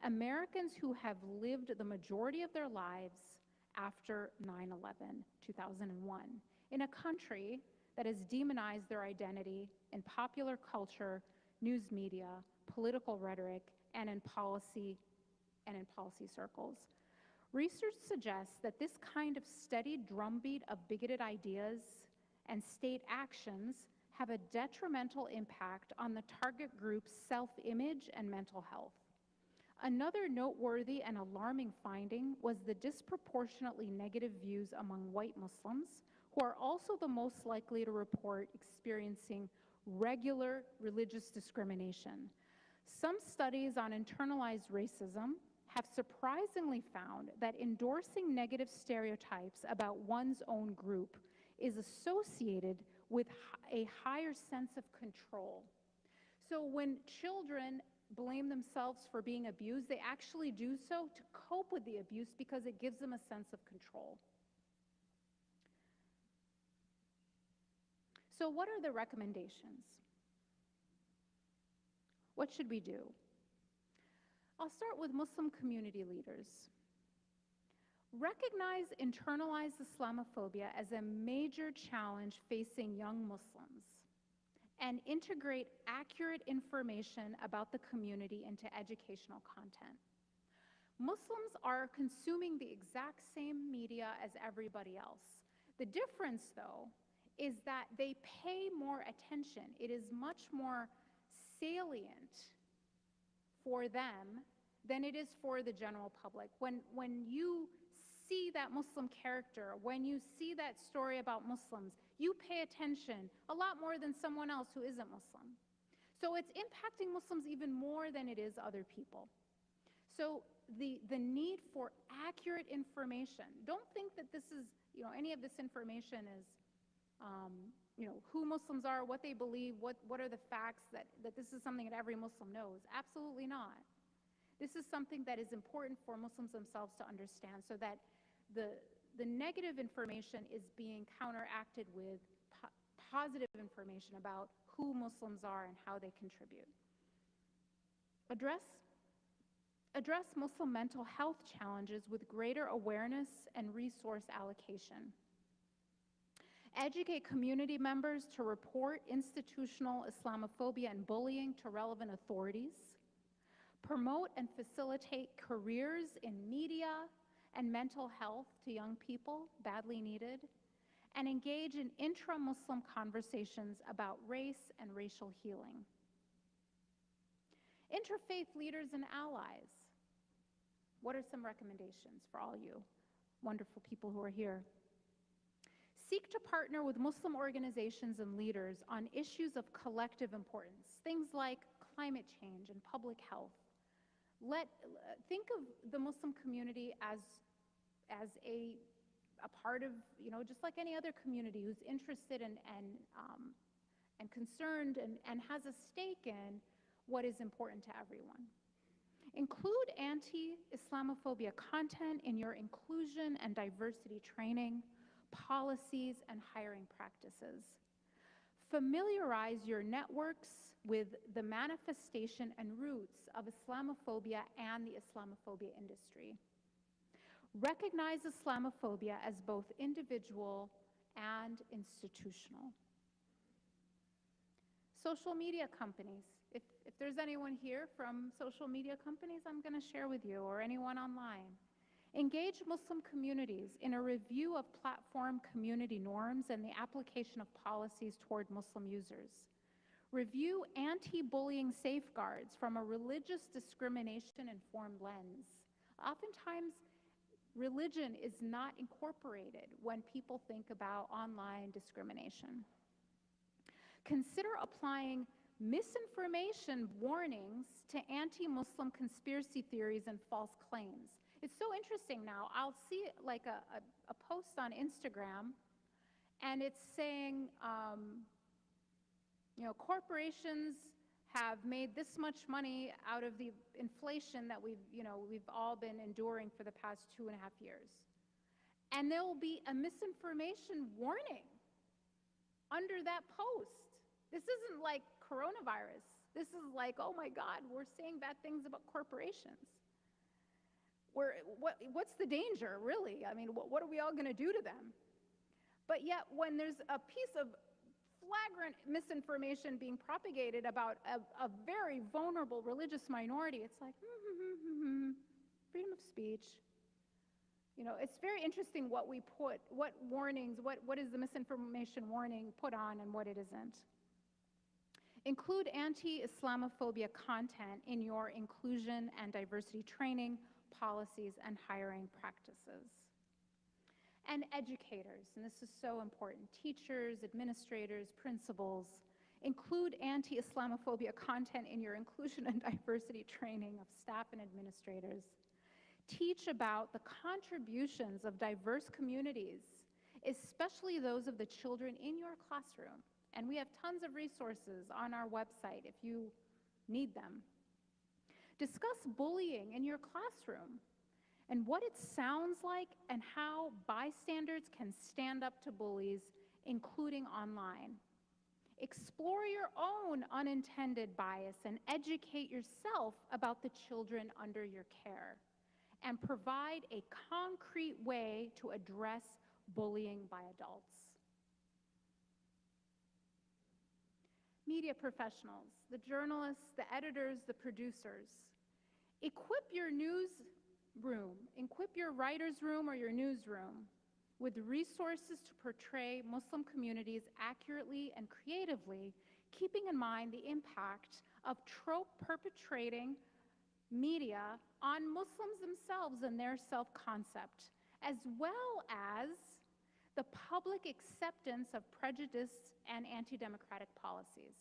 Americans who have lived the majority of their lives after 9/11, 2001, in a country that has demonized their identity in popular culture, news media, political rhetoric, and in policy circles. Research suggests that this kind of steady drumbeat of bigoted ideas and state actions have a detrimental impact on the target group's self-image and mental health. Another noteworthy and alarming finding was the disproportionately negative views among white Muslims, who are also the most likely to report experiencing regular religious discrimination. Some studies on internalized racism have surprisingly found that endorsing negative stereotypes about one's own group is associated with a higher sense of control. So when children blame themselves for being abused, they actually do so to cope with the abuse because it gives them a sense of control. So what are the recommendations? What should we do? I'll start with Muslim community leaders. Recognize internalized Islamophobia as a major challenge facing young Muslims and integrate accurate information about the community into educational content. Muslims are consuming the exact same media as everybody else. The difference, though, is that they pay more attention. It is much more salient for them than it is for the general public. When you see that Muslim character, when you see that story about Muslims, you pay attention a lot more than someone else who isn't Muslim. So it's impacting Muslims even more than it is other people. So the need for accurate information, don't think that this is, any of this information is, who Muslims are, what they believe, what are the facts, that this is something that every Muslim knows. Absolutely not. This is something that is important for Muslims themselves to understand, so that the negative information is being counteracted with positive information about who Muslims are and how they contribute. Address Muslim mental health challenges with greater awareness and resource allocation. Educate community members to report institutional Islamophobia and bullying to relevant authorities. Promote and facilitate careers in media and mental health to young people, badly needed. And engage in intra-Muslim conversations about race and racial healing. Interfaith leaders and allies. What are some recommendations for all you wonderful people who are here? Seek to partner with Muslim organizations and leaders on issues of collective importance, things like climate change and public health. Think of the Muslim community as a part of, just like any other community who's interested and concerned and has a stake in what is important to everyone. Include anti-Islamophobia content in your inclusion and diversity training, policies, and hiring practices. Familiarize your networks with the manifestation and roots of Islamophobia and the Islamophobia industry. Recognize Islamophobia as both individual and institutional. Social media companies. If there's anyone here from social media companies, I'm going to share with you, or anyone online. Engage Muslim communities in a review of platform community norms and the application of policies toward Muslim users. Review anti-bullying safeguards from a religious discrimination-informed lens. Oftentimes, religion is not incorporated when people think about online discrimination. Consider applying misinformation warnings to anti-Muslim conspiracy theories and false claims. It's so interesting now. I'll see like a post on Instagram, and it's saying, corporations have made this much money out of the inflation that we've all been enduring for the past 2.5 years. And there will be a misinformation warning under that post. This isn't like coronavirus. This is like, oh my God, we're saying bad things about corporations. What's the danger, really? I mean, what are we all going to do to them? But yet, when there's a piece of flagrant misinformation being propagated about a very vulnerable religious minority, it's like, freedom of speech. It's very interesting what we put, what warnings, what is the misinformation warning put on and what it isn't. Include anti-Islamophobia content in your inclusion and diversity training, policies, and hiring practices. And educators, and this is so important, teachers, administrators, principals, include anti-Islamophobia content in your inclusion and diversity training of staff and administrators. Teach about the contributions of diverse communities, especially those of the children in your classroom. And we have tons of resources on our website if you need them. Discuss bullying in your classroom and what it sounds like and how bystanders can stand up to bullies, including online. Explore your own unintended bias and educate yourself about the children under your care, and provide a concrete way to address bullying by adults. Media professionals, the journalists, the editors, the producers, equip your newsroom, equip your writer's room or your newsroom with resources to portray Muslim communities accurately and creatively, keeping in mind the impact of trope-perpetrating media on Muslims themselves and their self-concept, as well as the public acceptance of prejudice and anti-democratic policies.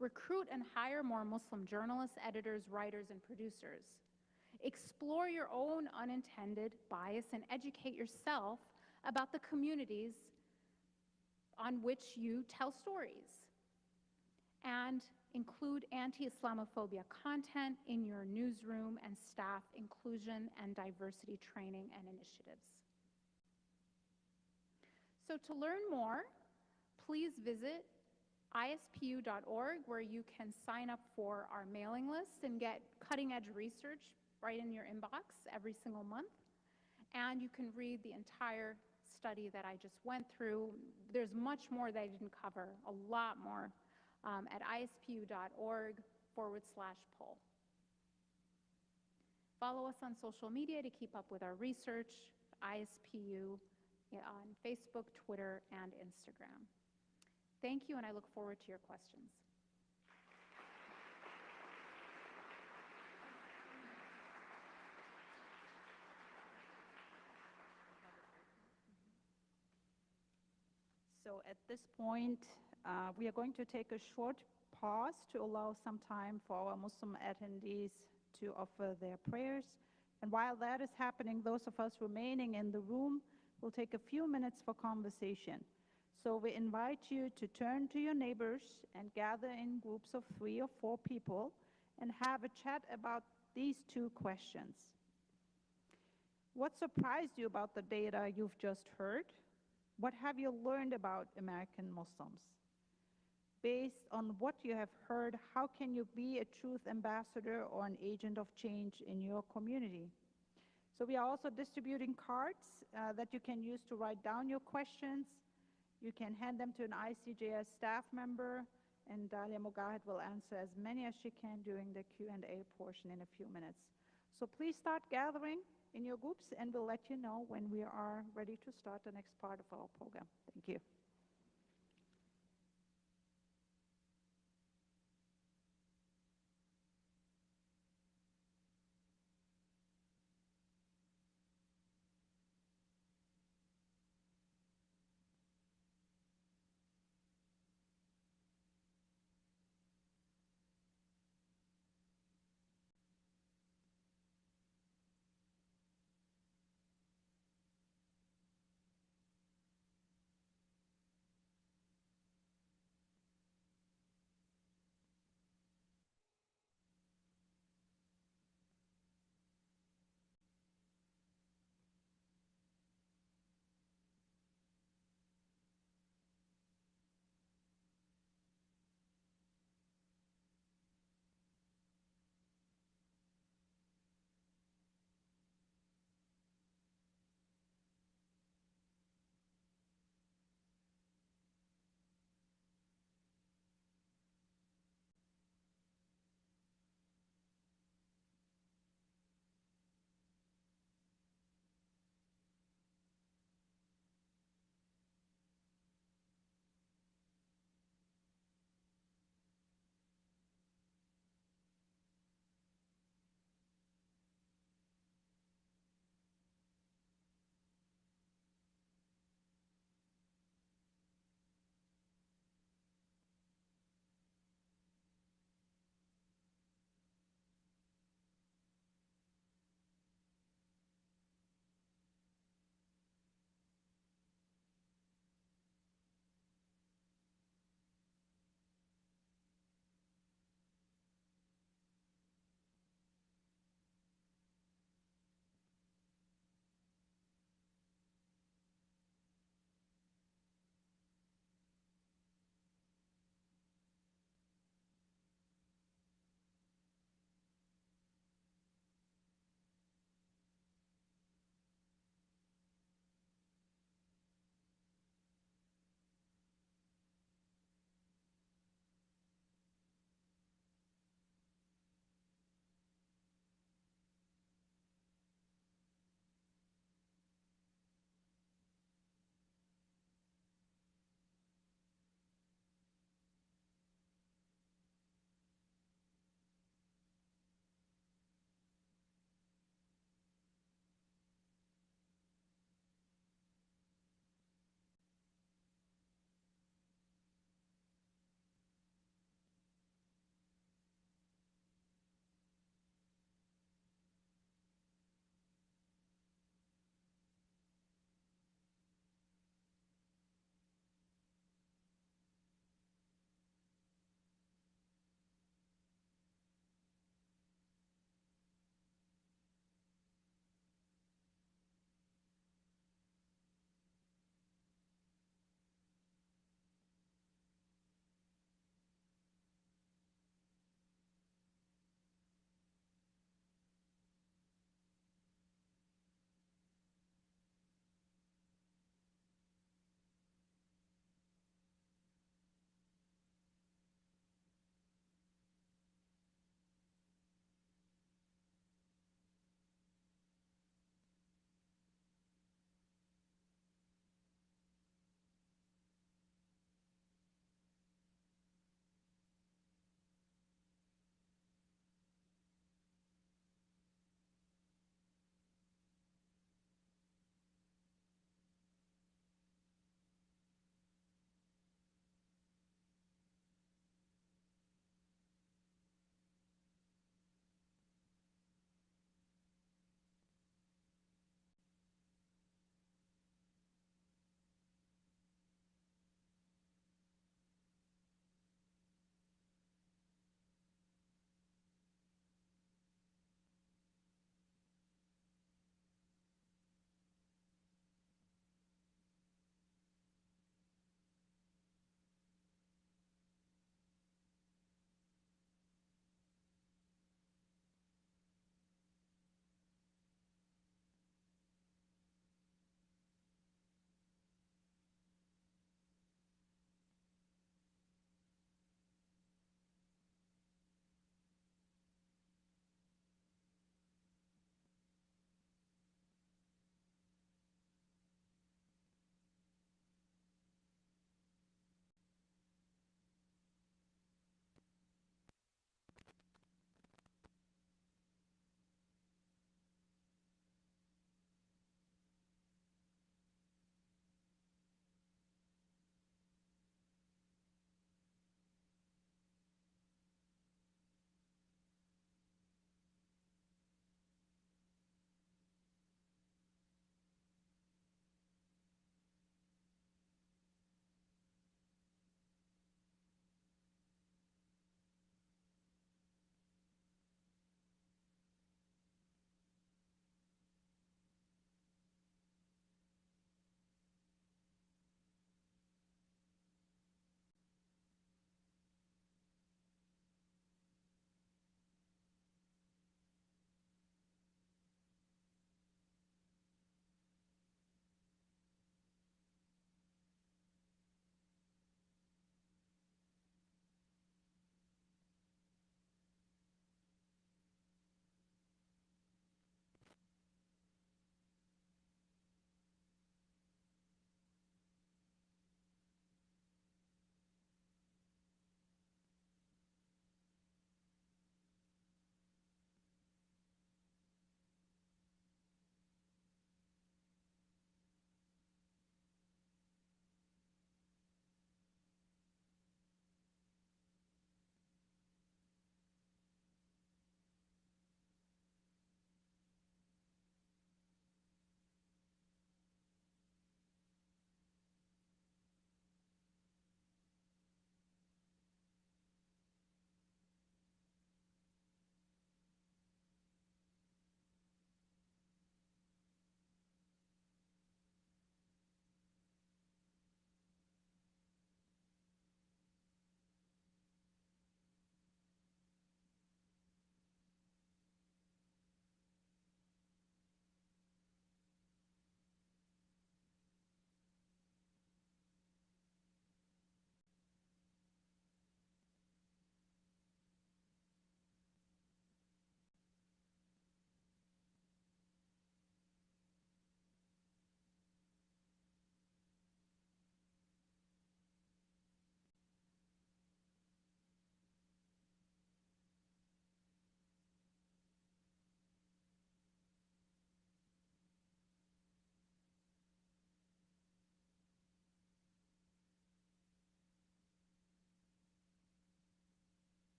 Recruit and hire more Muslim journalists, editors, writers, and producers. Explore your own unintended bias and educate yourself about the communities on which you tell stories. And include anti-Islamophobia content in your newsroom and staff inclusion and diversity training and initiatives. So to learn more, please visit ispu.org, where you can sign up for our mailing list and get cutting-edge research right in your inbox every single month. And you can read the entire study that I just went through. There's much more that I didn't cover, a lot more, at ispu.org/poll. Follow us on social media to keep up with our research, ISPU on Facebook, Twitter, and Instagram. Thank you, and I look forward to your questions. So at this point, we are going to take a short pause to allow some time for our Muslim attendees to offer their prayers. And while that is happening, those of us remaining in the room will take a few minutes for conversation. So we invite you to turn to your neighbors and gather in groups of 3 or 4 people and have a chat about these 2 questions. What surprised you about the data you've just heard? What have you learned about American Muslims? Based on what you have heard, how can you be a truth ambassador or an agent of change in your community? So we are also distributing cards that you can use to write down your questions. You can hand them to an ICJS staff member, and Dalia Mogahed will answer as many as she can during the Q&A portion in a few minutes. So please start gathering in your groups, and we'll let you know when we are ready to start the next part of our program. Thank you.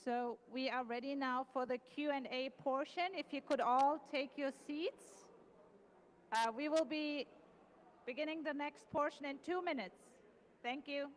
So we are ready now for the Q&A portion. If you could all take your seats. We will be beginning the next portion in 2 minutes. Thank you.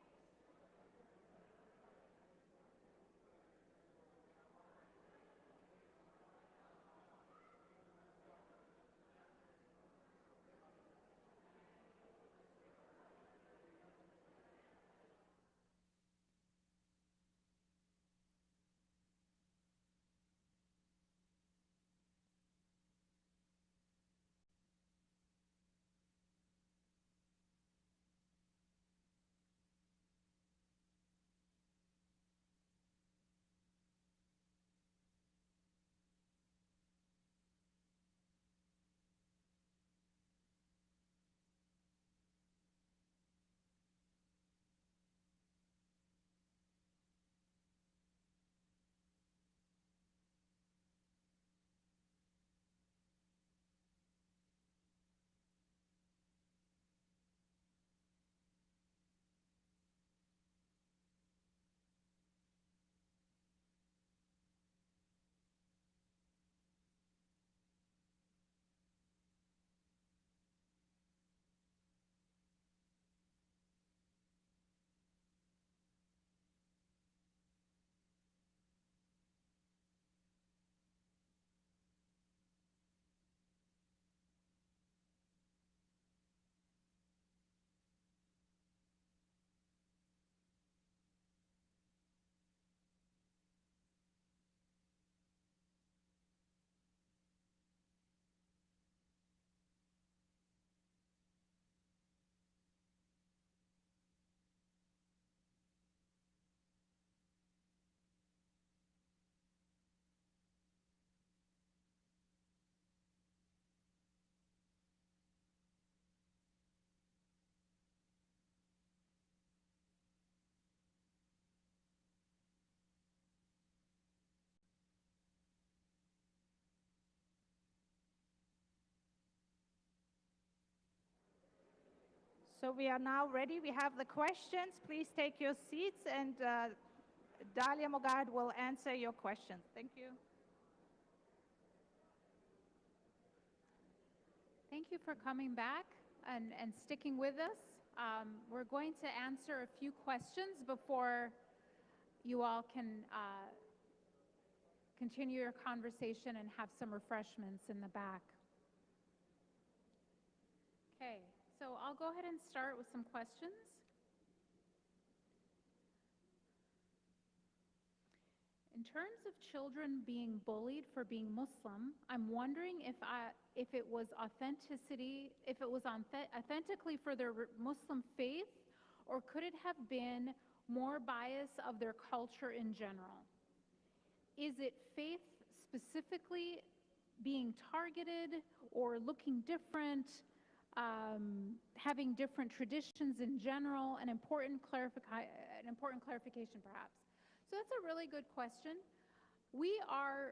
So we are now ready. We have the questions. Please take your seats, and Dalia Mogahed will answer your questions. Thank you. Thank you for coming back and sticking with us. We're going to answer a few questions before you all can continue your conversation and have some refreshments in the back. Okay, so I'll go ahead and start with some questions. In terms of children being bullied for being Muslim, I'm wondering if it was authentically for their Muslim faith, or could it have been more bias of their culture in general? Is it faith specifically being targeted or looking different, having different traditions in general? An important clarification perhaps. So that's a really good question. I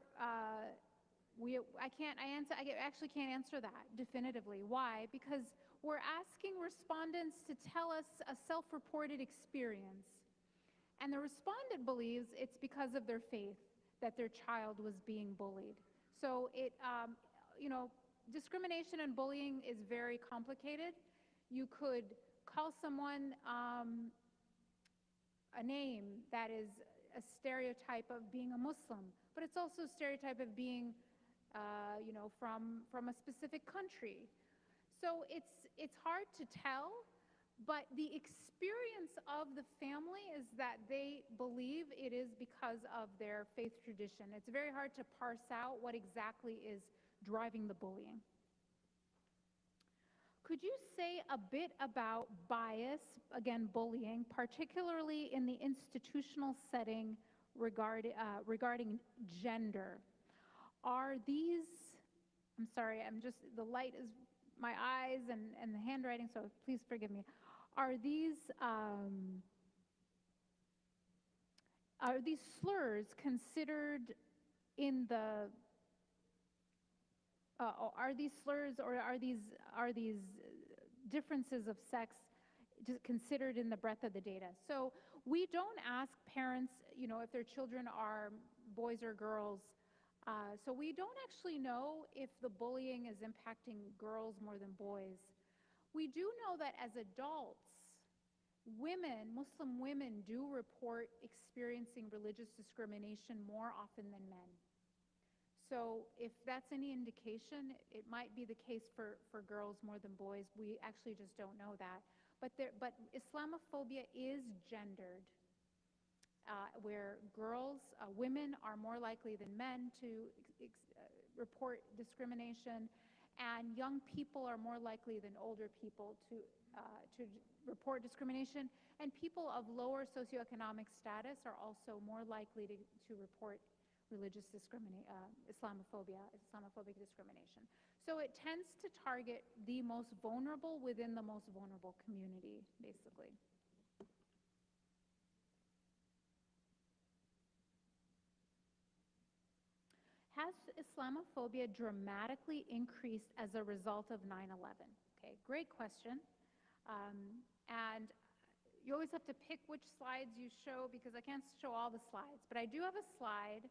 actually can't answer that definitively. Why? Because we're asking respondents to tell us a self-reported experience. And the respondent believes it's because of their faith that their child was being bullied. So discrimination and bullying is very complicated. You could call someone a name that is a stereotype of being a Muslim, but it's also a stereotype of being, from a specific country. So it's hard to tell, but the experience of the family is that they believe it is because of their faith tradition. It's very hard to parse out what exactly is driving the bullying. Could you say a bit about bias, again, bullying, particularly in the institutional setting regarding gender? Are these, I'm sorry, the light is my eyes and the handwriting, so please forgive me. Are these slurs considered in the are these slurs or are these differences of sex considered in the breadth of the data? So we don't ask parents, if their children are boys or girls. So we don't actually know if the bullying is impacting girls more than boys. We do know that as adults, Muslim women do report experiencing religious discrimination more often than men. So if that's any indication, it might be the case for girls more than boys. We actually just don't know that. But Islamophobia is gendered, where women are more likely than men to report discrimination, and young people are more likely than older people to report discrimination, and people of lower socioeconomic status are also more likely to report religious Islamophobic discrimination. So it tends to target the most vulnerable within the most vulnerable community, basically. Has Islamophobia dramatically increased as a result of 9/11? Okay, great question. And you always have to pick which slides you show because I can't show all the slides. But I do have a slide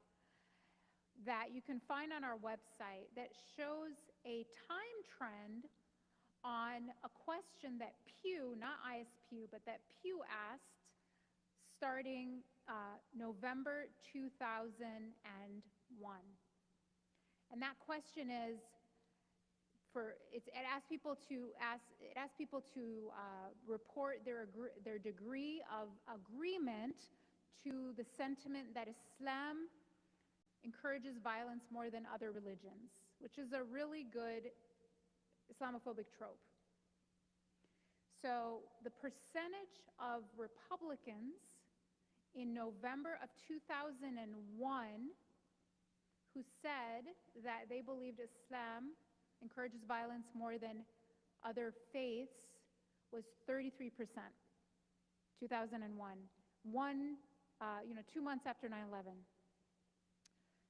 that you can find on our website that shows a time trend on a question that Pew, not ISPew, but that Pew asked starting November 2001. And that question is, it asks people to report their degree of agreement to the sentiment that Islam encourages violence more than other religions, which is a really good Islamophobic trope. So the percentage of Republicans in November of 2001 who said that they believed Islam encourages violence more than other faiths was 33%, 2001. 2 months after 9/11.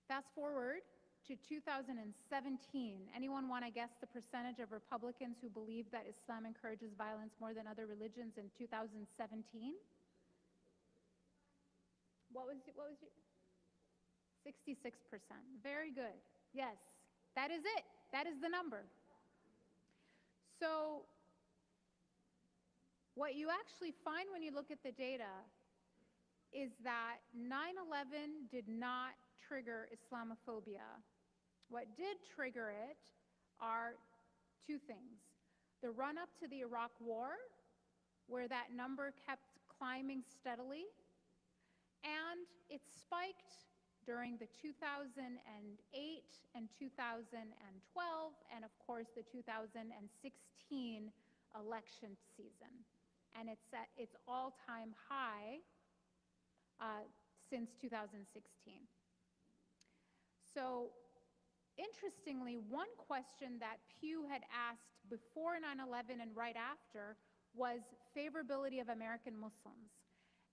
Fast forward to 2017. Anyone want to guess the percentage of Republicans who believe that Islam encourages violence more than other religions in 2017? What was your 66%. Very good. Yes, that is it. That is the number. So what you actually find when you look at the data is that 9/11 did not trigger Islamophobia. What did trigger it are two things. The run-up to the Iraq War, where that number kept climbing steadily, and it spiked during the 2008 and 2012, and of course the 2016 election season. And it's at its all-time high since 2016. So interestingly, one question that Pew had asked before 9/11 and right after was favorability of American Muslims.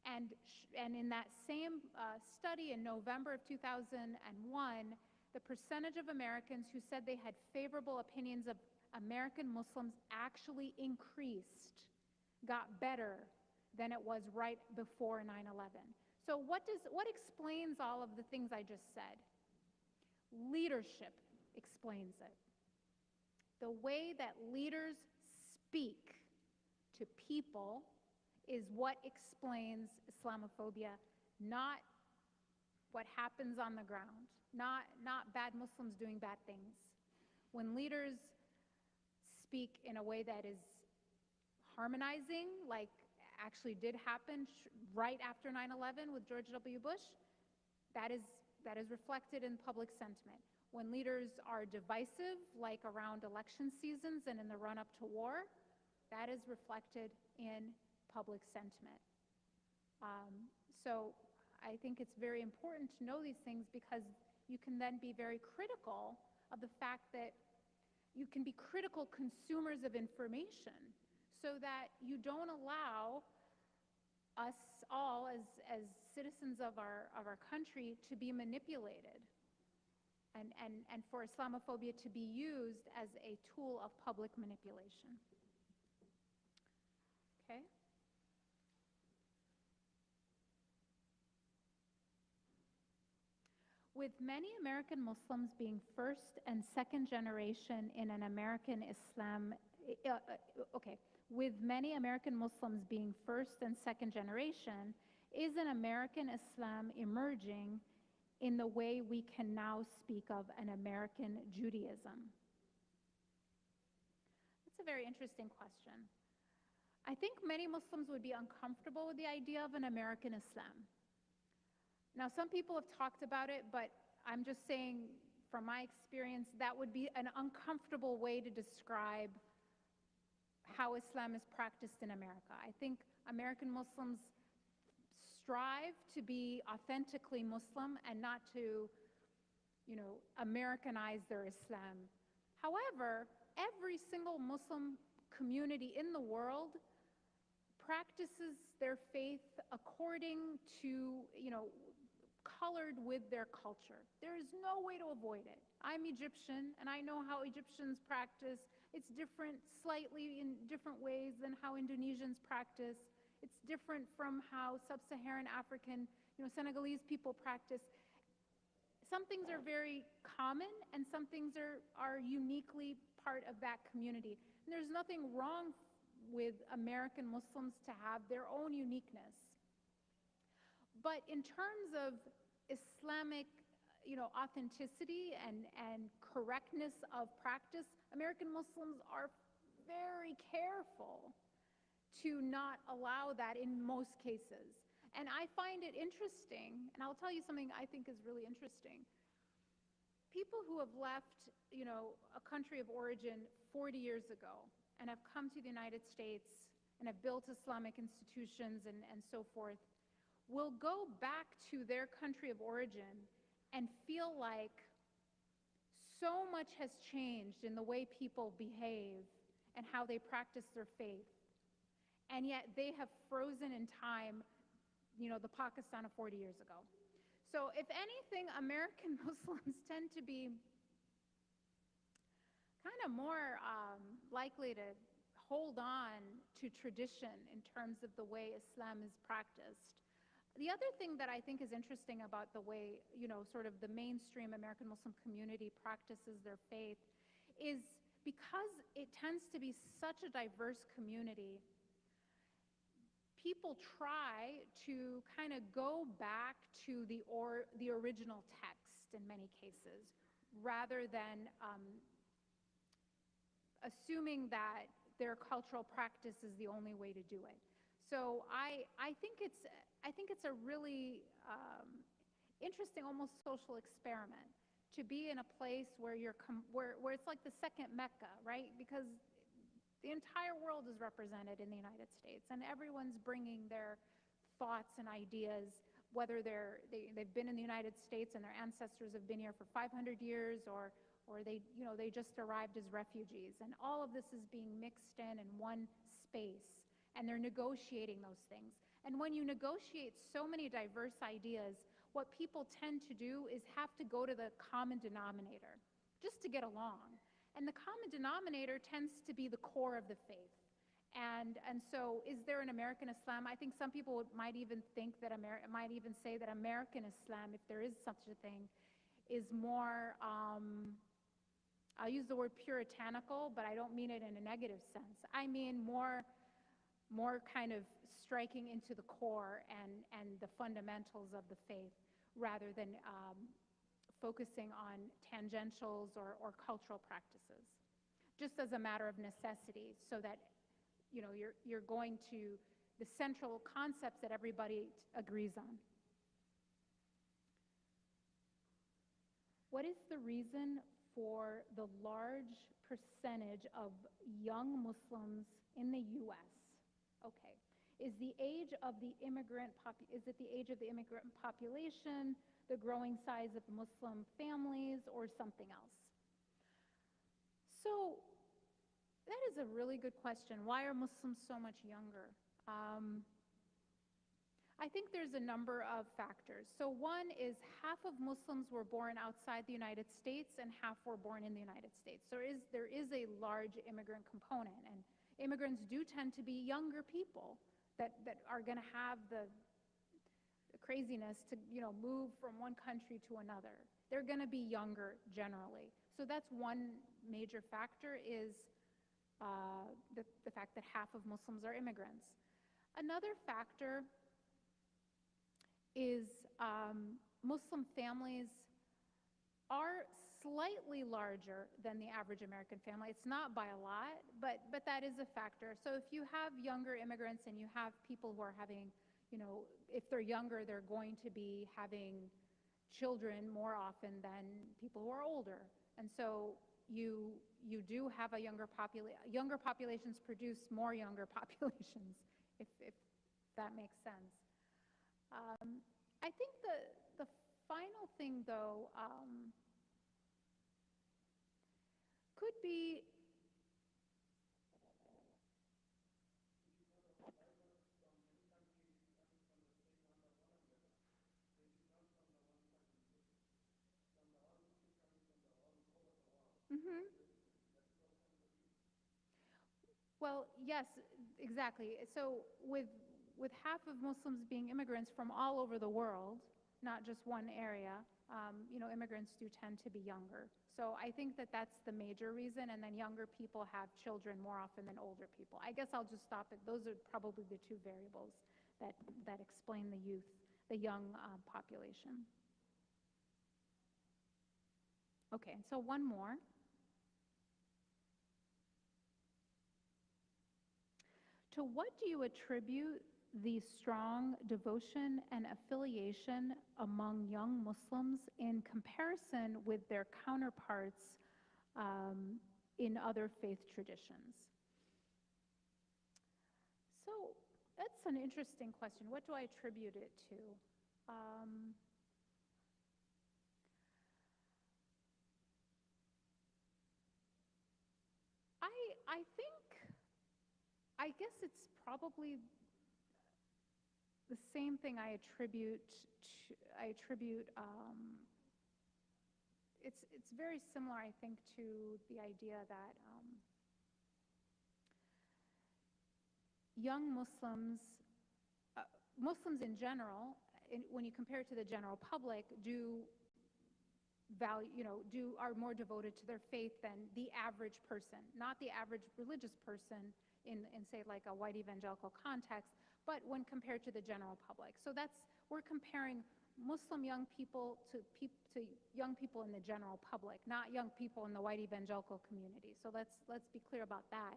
And in that same study in November of 2001, the percentage of Americans who said they had favorable opinions of American Muslims actually increased, got better than it was right before 9/11. So what explains all of the things I just said? Leadership explains it. The way that leaders speak to people is what explains Islamophobia, not what happens on the ground, not bad Muslims doing bad things. When leaders speak in a way that is harmonizing, like actually did happen right after 9/11 with George W. Bush, that is reflected in public sentiment. When leaders are divisive, like around election seasons and in the run-up to war, that is reflected in public sentiment. So I think it's very important to know these things because you can then be very critical of the fact that you can be critical consumers of information so that you don't allow us all as citizens of our country to be manipulated and for Islamophobia to be used as a tool of public manipulation. Okay? With many American Muslims being first and second generation in an American Islam, with many American Muslims being first and second generation, is an American Islam emerging in the way we can now speak of an American Judaism? That's a very interesting question. I think many Muslims would be uncomfortable with the idea of an American Islam. Now, some people have talked about it, but I'm just saying, from my experience, that would be an uncomfortable way to describe how Islam is practiced in America. I think American Muslims strive to be authentically Muslim and not to, Americanize their Islam. However, every single Muslim community in the world practices their faith according to, colored with their culture. There is no way to avoid it. I'm Egyptian, and I know how Egyptians practice. It's different slightly in different ways than how Indonesians practice. It's different from how sub-Saharan African, Senegalese people practice. Some things are very common, and some things are uniquely part of that community. And there's nothing wrong with American Muslims to have their own uniqueness. But in terms of Islamic, authenticity and correctness of practice, American Muslims are very careful to not allow that in most cases. And I find it interesting, and I'll tell you something I think is really interesting. People who have left, a country of origin 40 years ago and have come to the United States and have built Islamic institutions and so forth, will go back to their country of origin and feel like so much has changed in the way people behave and how they practice their faith. And yet they have frozen in time, the Pakistan of 40 years ago. So if anything, American Muslims tend to be kind of more likely to hold on to tradition in terms of the way Islam is practiced. The other thing that I think is interesting about the way, sort of the mainstream American Muslim community practices their faith is because it tends to be such a diverse community, people try to kind of go back to the original text in many cases, rather than assuming that their cultural practice is the only way to do it. So I think it's a really interesting, almost social experiment to be in a place where where it's like the second Mecca, right? Because the entire world is represented in the United States, and everyone's bringing their thoughts and ideas, whether they've been in the United States and their ancestors have been here for 500 years, or they just arrived as refugees, and all of this is being mixed in one space. And they're negotiating those things. And when you negotiate so many diverse ideas, what people tend to do is have to go to the common denominator just to get along. And the common denominator tends to be the core of the faith. And so is there an American Islam? I think some people might even think that might even say that American Islam, if there is such a thing, is more, I'll use the word puritanical, but I don't mean it in a negative sense. I mean more kind of striking into the core and the fundamentals of the faith, rather than focusing on tangentials or cultural practices, just as a matter of necessity, so that you're going to the central concepts that everybody agrees on. What is the reason for the large percentage of young Muslims in the U.S.? Okay. Is it the age of the immigrant population, the growing size of Muslim families, or something else? So that is a really good question. Why are Muslims so much younger? I think there's a number of factors. So one is half of Muslims were born outside the United States and half were born in the United States. So there is a large immigrant component, and immigrants do tend to be younger people that are going to have craziness to, move from one country to another. They're going to be younger generally. So that's one major factor is the fact that half of Muslims are immigrants. Another factor is Muslim families are slightly larger than the average American family. It's not by a lot, but that is a factor. So if you have younger immigrants and you have people who are having, if they're younger, they're going to be having children more often than people who are older. And so you do have a younger populations produce more younger populations, if that makes sense. I think the final thing, though, could be Well, yes, exactly. So with half of Muslims being immigrants from all over the world, not just one area, immigrants do tend to be younger. So I think that that's the major reason, and then younger people have children more often than older people. I guess I'll just stop it. Those are probably the two variables that explain the young population. Okay, so one more. To what do you attribute the strong devotion and affiliation among young Muslims in comparison with their counterparts in other faith traditions? So that's an interesting question. What do I attribute it to? I guess it's probably the same thing I attribute. It's very similar, I think, to the idea that young Muslims, Muslims in general, when you compare it to the general public, are more devoted to their faith than the average person, not the average religious person in say like a white evangelical context, but when compared to the general public. So we're comparing Muslim young people to young people in the general public, not young people in the white evangelical community. So let's be clear about that.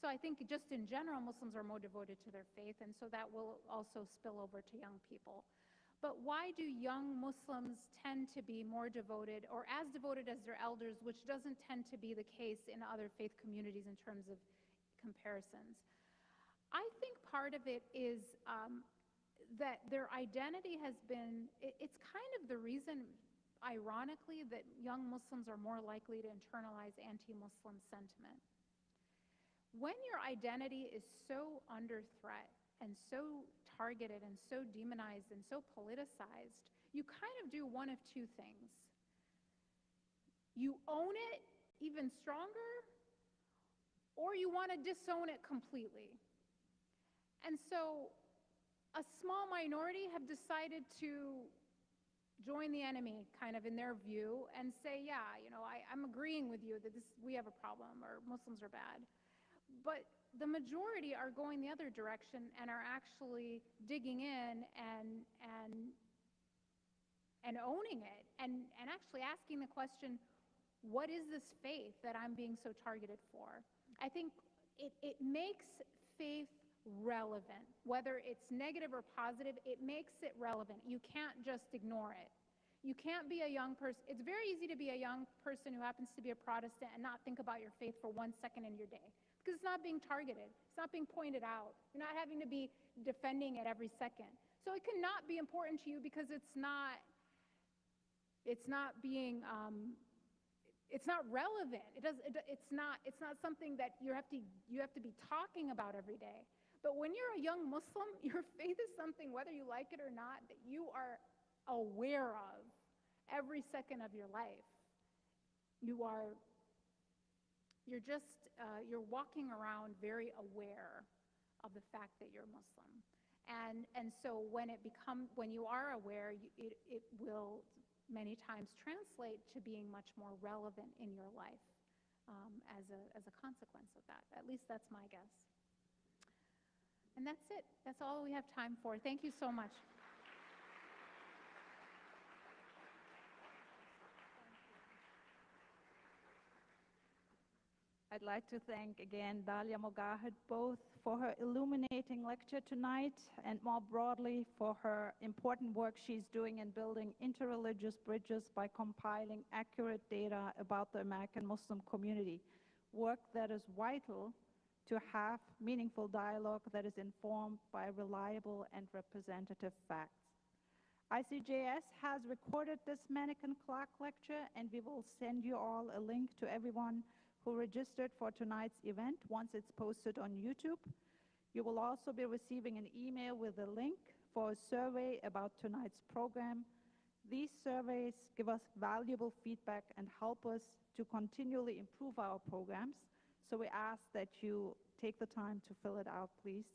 So I think just in general, Muslims are more devoted to their faith, and so that will also spill over to young people. But why do young Muslims tend to be more devoted or as devoted as their elders, which doesn't tend to be the case in other faith communities in terms of comparisons? I think part of it is that their identity has been, it's kind of the reason, ironically, that young Muslims are more likely to internalize anti-Muslim sentiment. When your identity is so under threat and so targeted and so demonized and so politicized, you kind of do one of two things. You own it even stronger, or you want to disown it completely. And so a small minority have decided to join the enemy, kind of in their view, and say, yeah, I'm agreeing with you that we have a problem, or Muslims are bad. But the majority are going the other direction and are actually digging in and owning it, and actually asking the question, what is this faith that I'm being so targeted for? I think it makes faith relevant. Whether it's negative or positive, it makes it relevant. You can't just ignore it. You can't be a young person. It's very easy to be a young person who happens to be a Protestant and not think about your faith for 1 second in your day, because it's not being targeted. It's not being pointed out. You're not having to be defending it every second. So it cannot be important to you because it's not relevant. It's not something that you have to be talking about every day. But when you're a young Muslim, your faith is something, whether you like it or not, that you are aware of every second of your life. You're walking around very aware of the fact that you're Muslim. And so when you are aware, it will many times translate to being much more relevant in your life as a consequence of that. At least that's my guess. And that's it. That's all we have time for. Thank you so much. I'd like to thank again Dalia Mogahed both for her illuminating lecture tonight and more broadly for her important work she's doing in building interreligious bridges by compiling accurate data about the American Muslim community, work that is vital to have meaningful dialogue that is informed by reliable and representative facts. ICJS has recorded this Mannequin Clark lecture, and we will send you all a link to everyone who registered for tonight's event once it's posted on YouTube. You will also be receiving an email with a link for a survey about tonight's program. These surveys give us valuable feedback and help us to continually improve our programs. So we ask that you take the time to fill it out, please.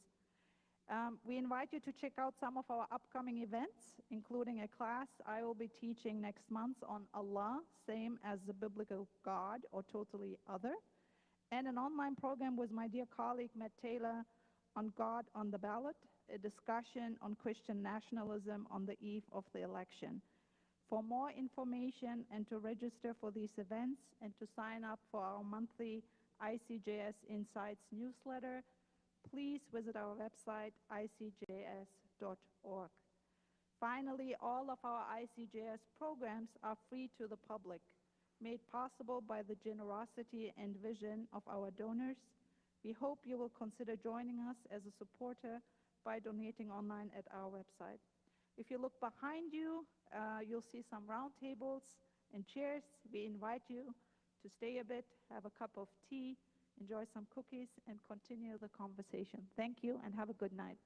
We invite you to check out some of our upcoming events, including a class I will be teaching next month on Allah, same as the biblical God or totally other, and an online program with my dear colleague Matt Taylor on God on the Ballot, a discussion on Christian nationalism on the eve of the election. For more information and to register for these events and to sign up for our monthly ICJS Insights newsletter, please visit our website, icjs.org. Finally, all of our ICJS programs are free to the public, made possible by the generosity and vision of our donors. We hope you will consider joining us as a supporter by donating online at our website. If you look behind you, you'll see some round tables and chairs. We invite you to stay a bit, have a cup of tea, enjoy some cookies, and continue the conversation. Thank you, and have a good night.